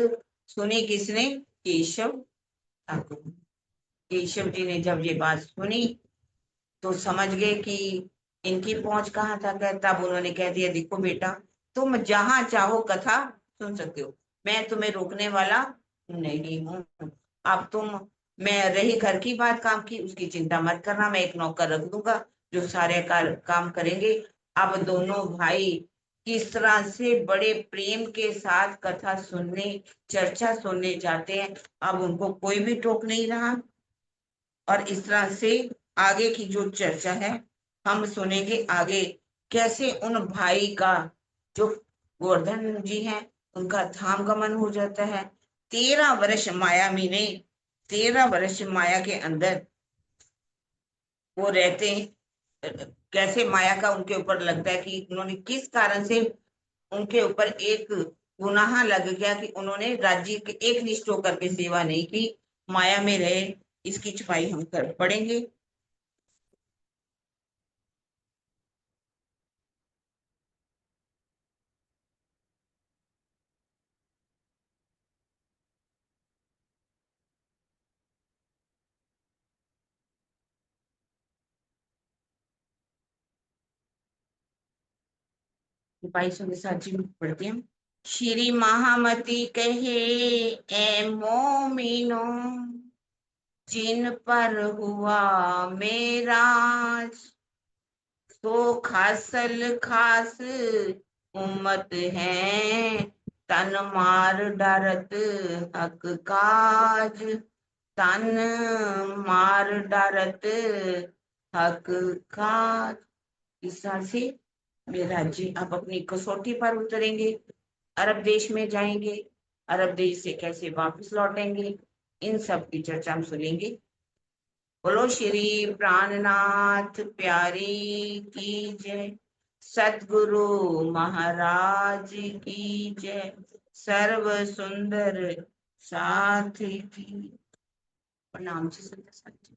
सुनी किसने? केशव ठाकुर। केशव जी ने जब ये बात सुनी तो समझ गए कि इनकी पहुंच कहाँ तक है। तब उन्होंने कह दिया, देखो बेटा, तुम जहां चाहो कथा सुन सकते हो, मैं तुम्हें रोकने वाला नहीं हूँ। अब तुम, मैं रही घर की बात, काम की, उसकी चिंता मत करना, मैं एक नौकर रख दूंगा जो सारे काम करेंगे। अब दोनों भाई किस तरह से बड़े प्रेम के साथ कथा सुनने, चर्चा सुनने जाते हैं। अब उनको कोई भी टोक नहीं रहा। और इस तरह से आगे की जो चर्चा है हम सुनेंगे आगे, कैसे उन भाई का, जो गोवर्धन जी हैं, उनका धाम गमन हो जाता है। 13 वर्ष माया में ने 13 वर्ष माया के अंदर वो रहते हैं। कैसे माया का उनके ऊपर लगता है कि उन्होंने किस कारण से, उनके ऊपर एक गुनाह लग गया कि उन्होंने राज्य के एक निष्ठ होकर के सेवा नहीं की, माया में रहे। इसकी छुपाई हम कर पढ़ेंगे। बाईसों के साथ जी पढ़ते हैं। श्री महामती कहे, ए मोमिनो, जिन पर हुआ मेरा, सो खासल खास उम्मत है, तन मार डरत हक काज, तन मार डरत हक काज। इस तरह से मेरा जी अब अपनी कसौटी पर उतरेंगे, अरब देश में जाएंगे, अरब देश से कैसे वापस लौटेंगे, इन सब की चर्चा हम सुनेंगे। बोलो श्री प्राणनाथ प्यारी की जय, सतगुरु महाराज की जय, सर्व सुंदर साथी की प्रणाम। जी सुंदर साथी।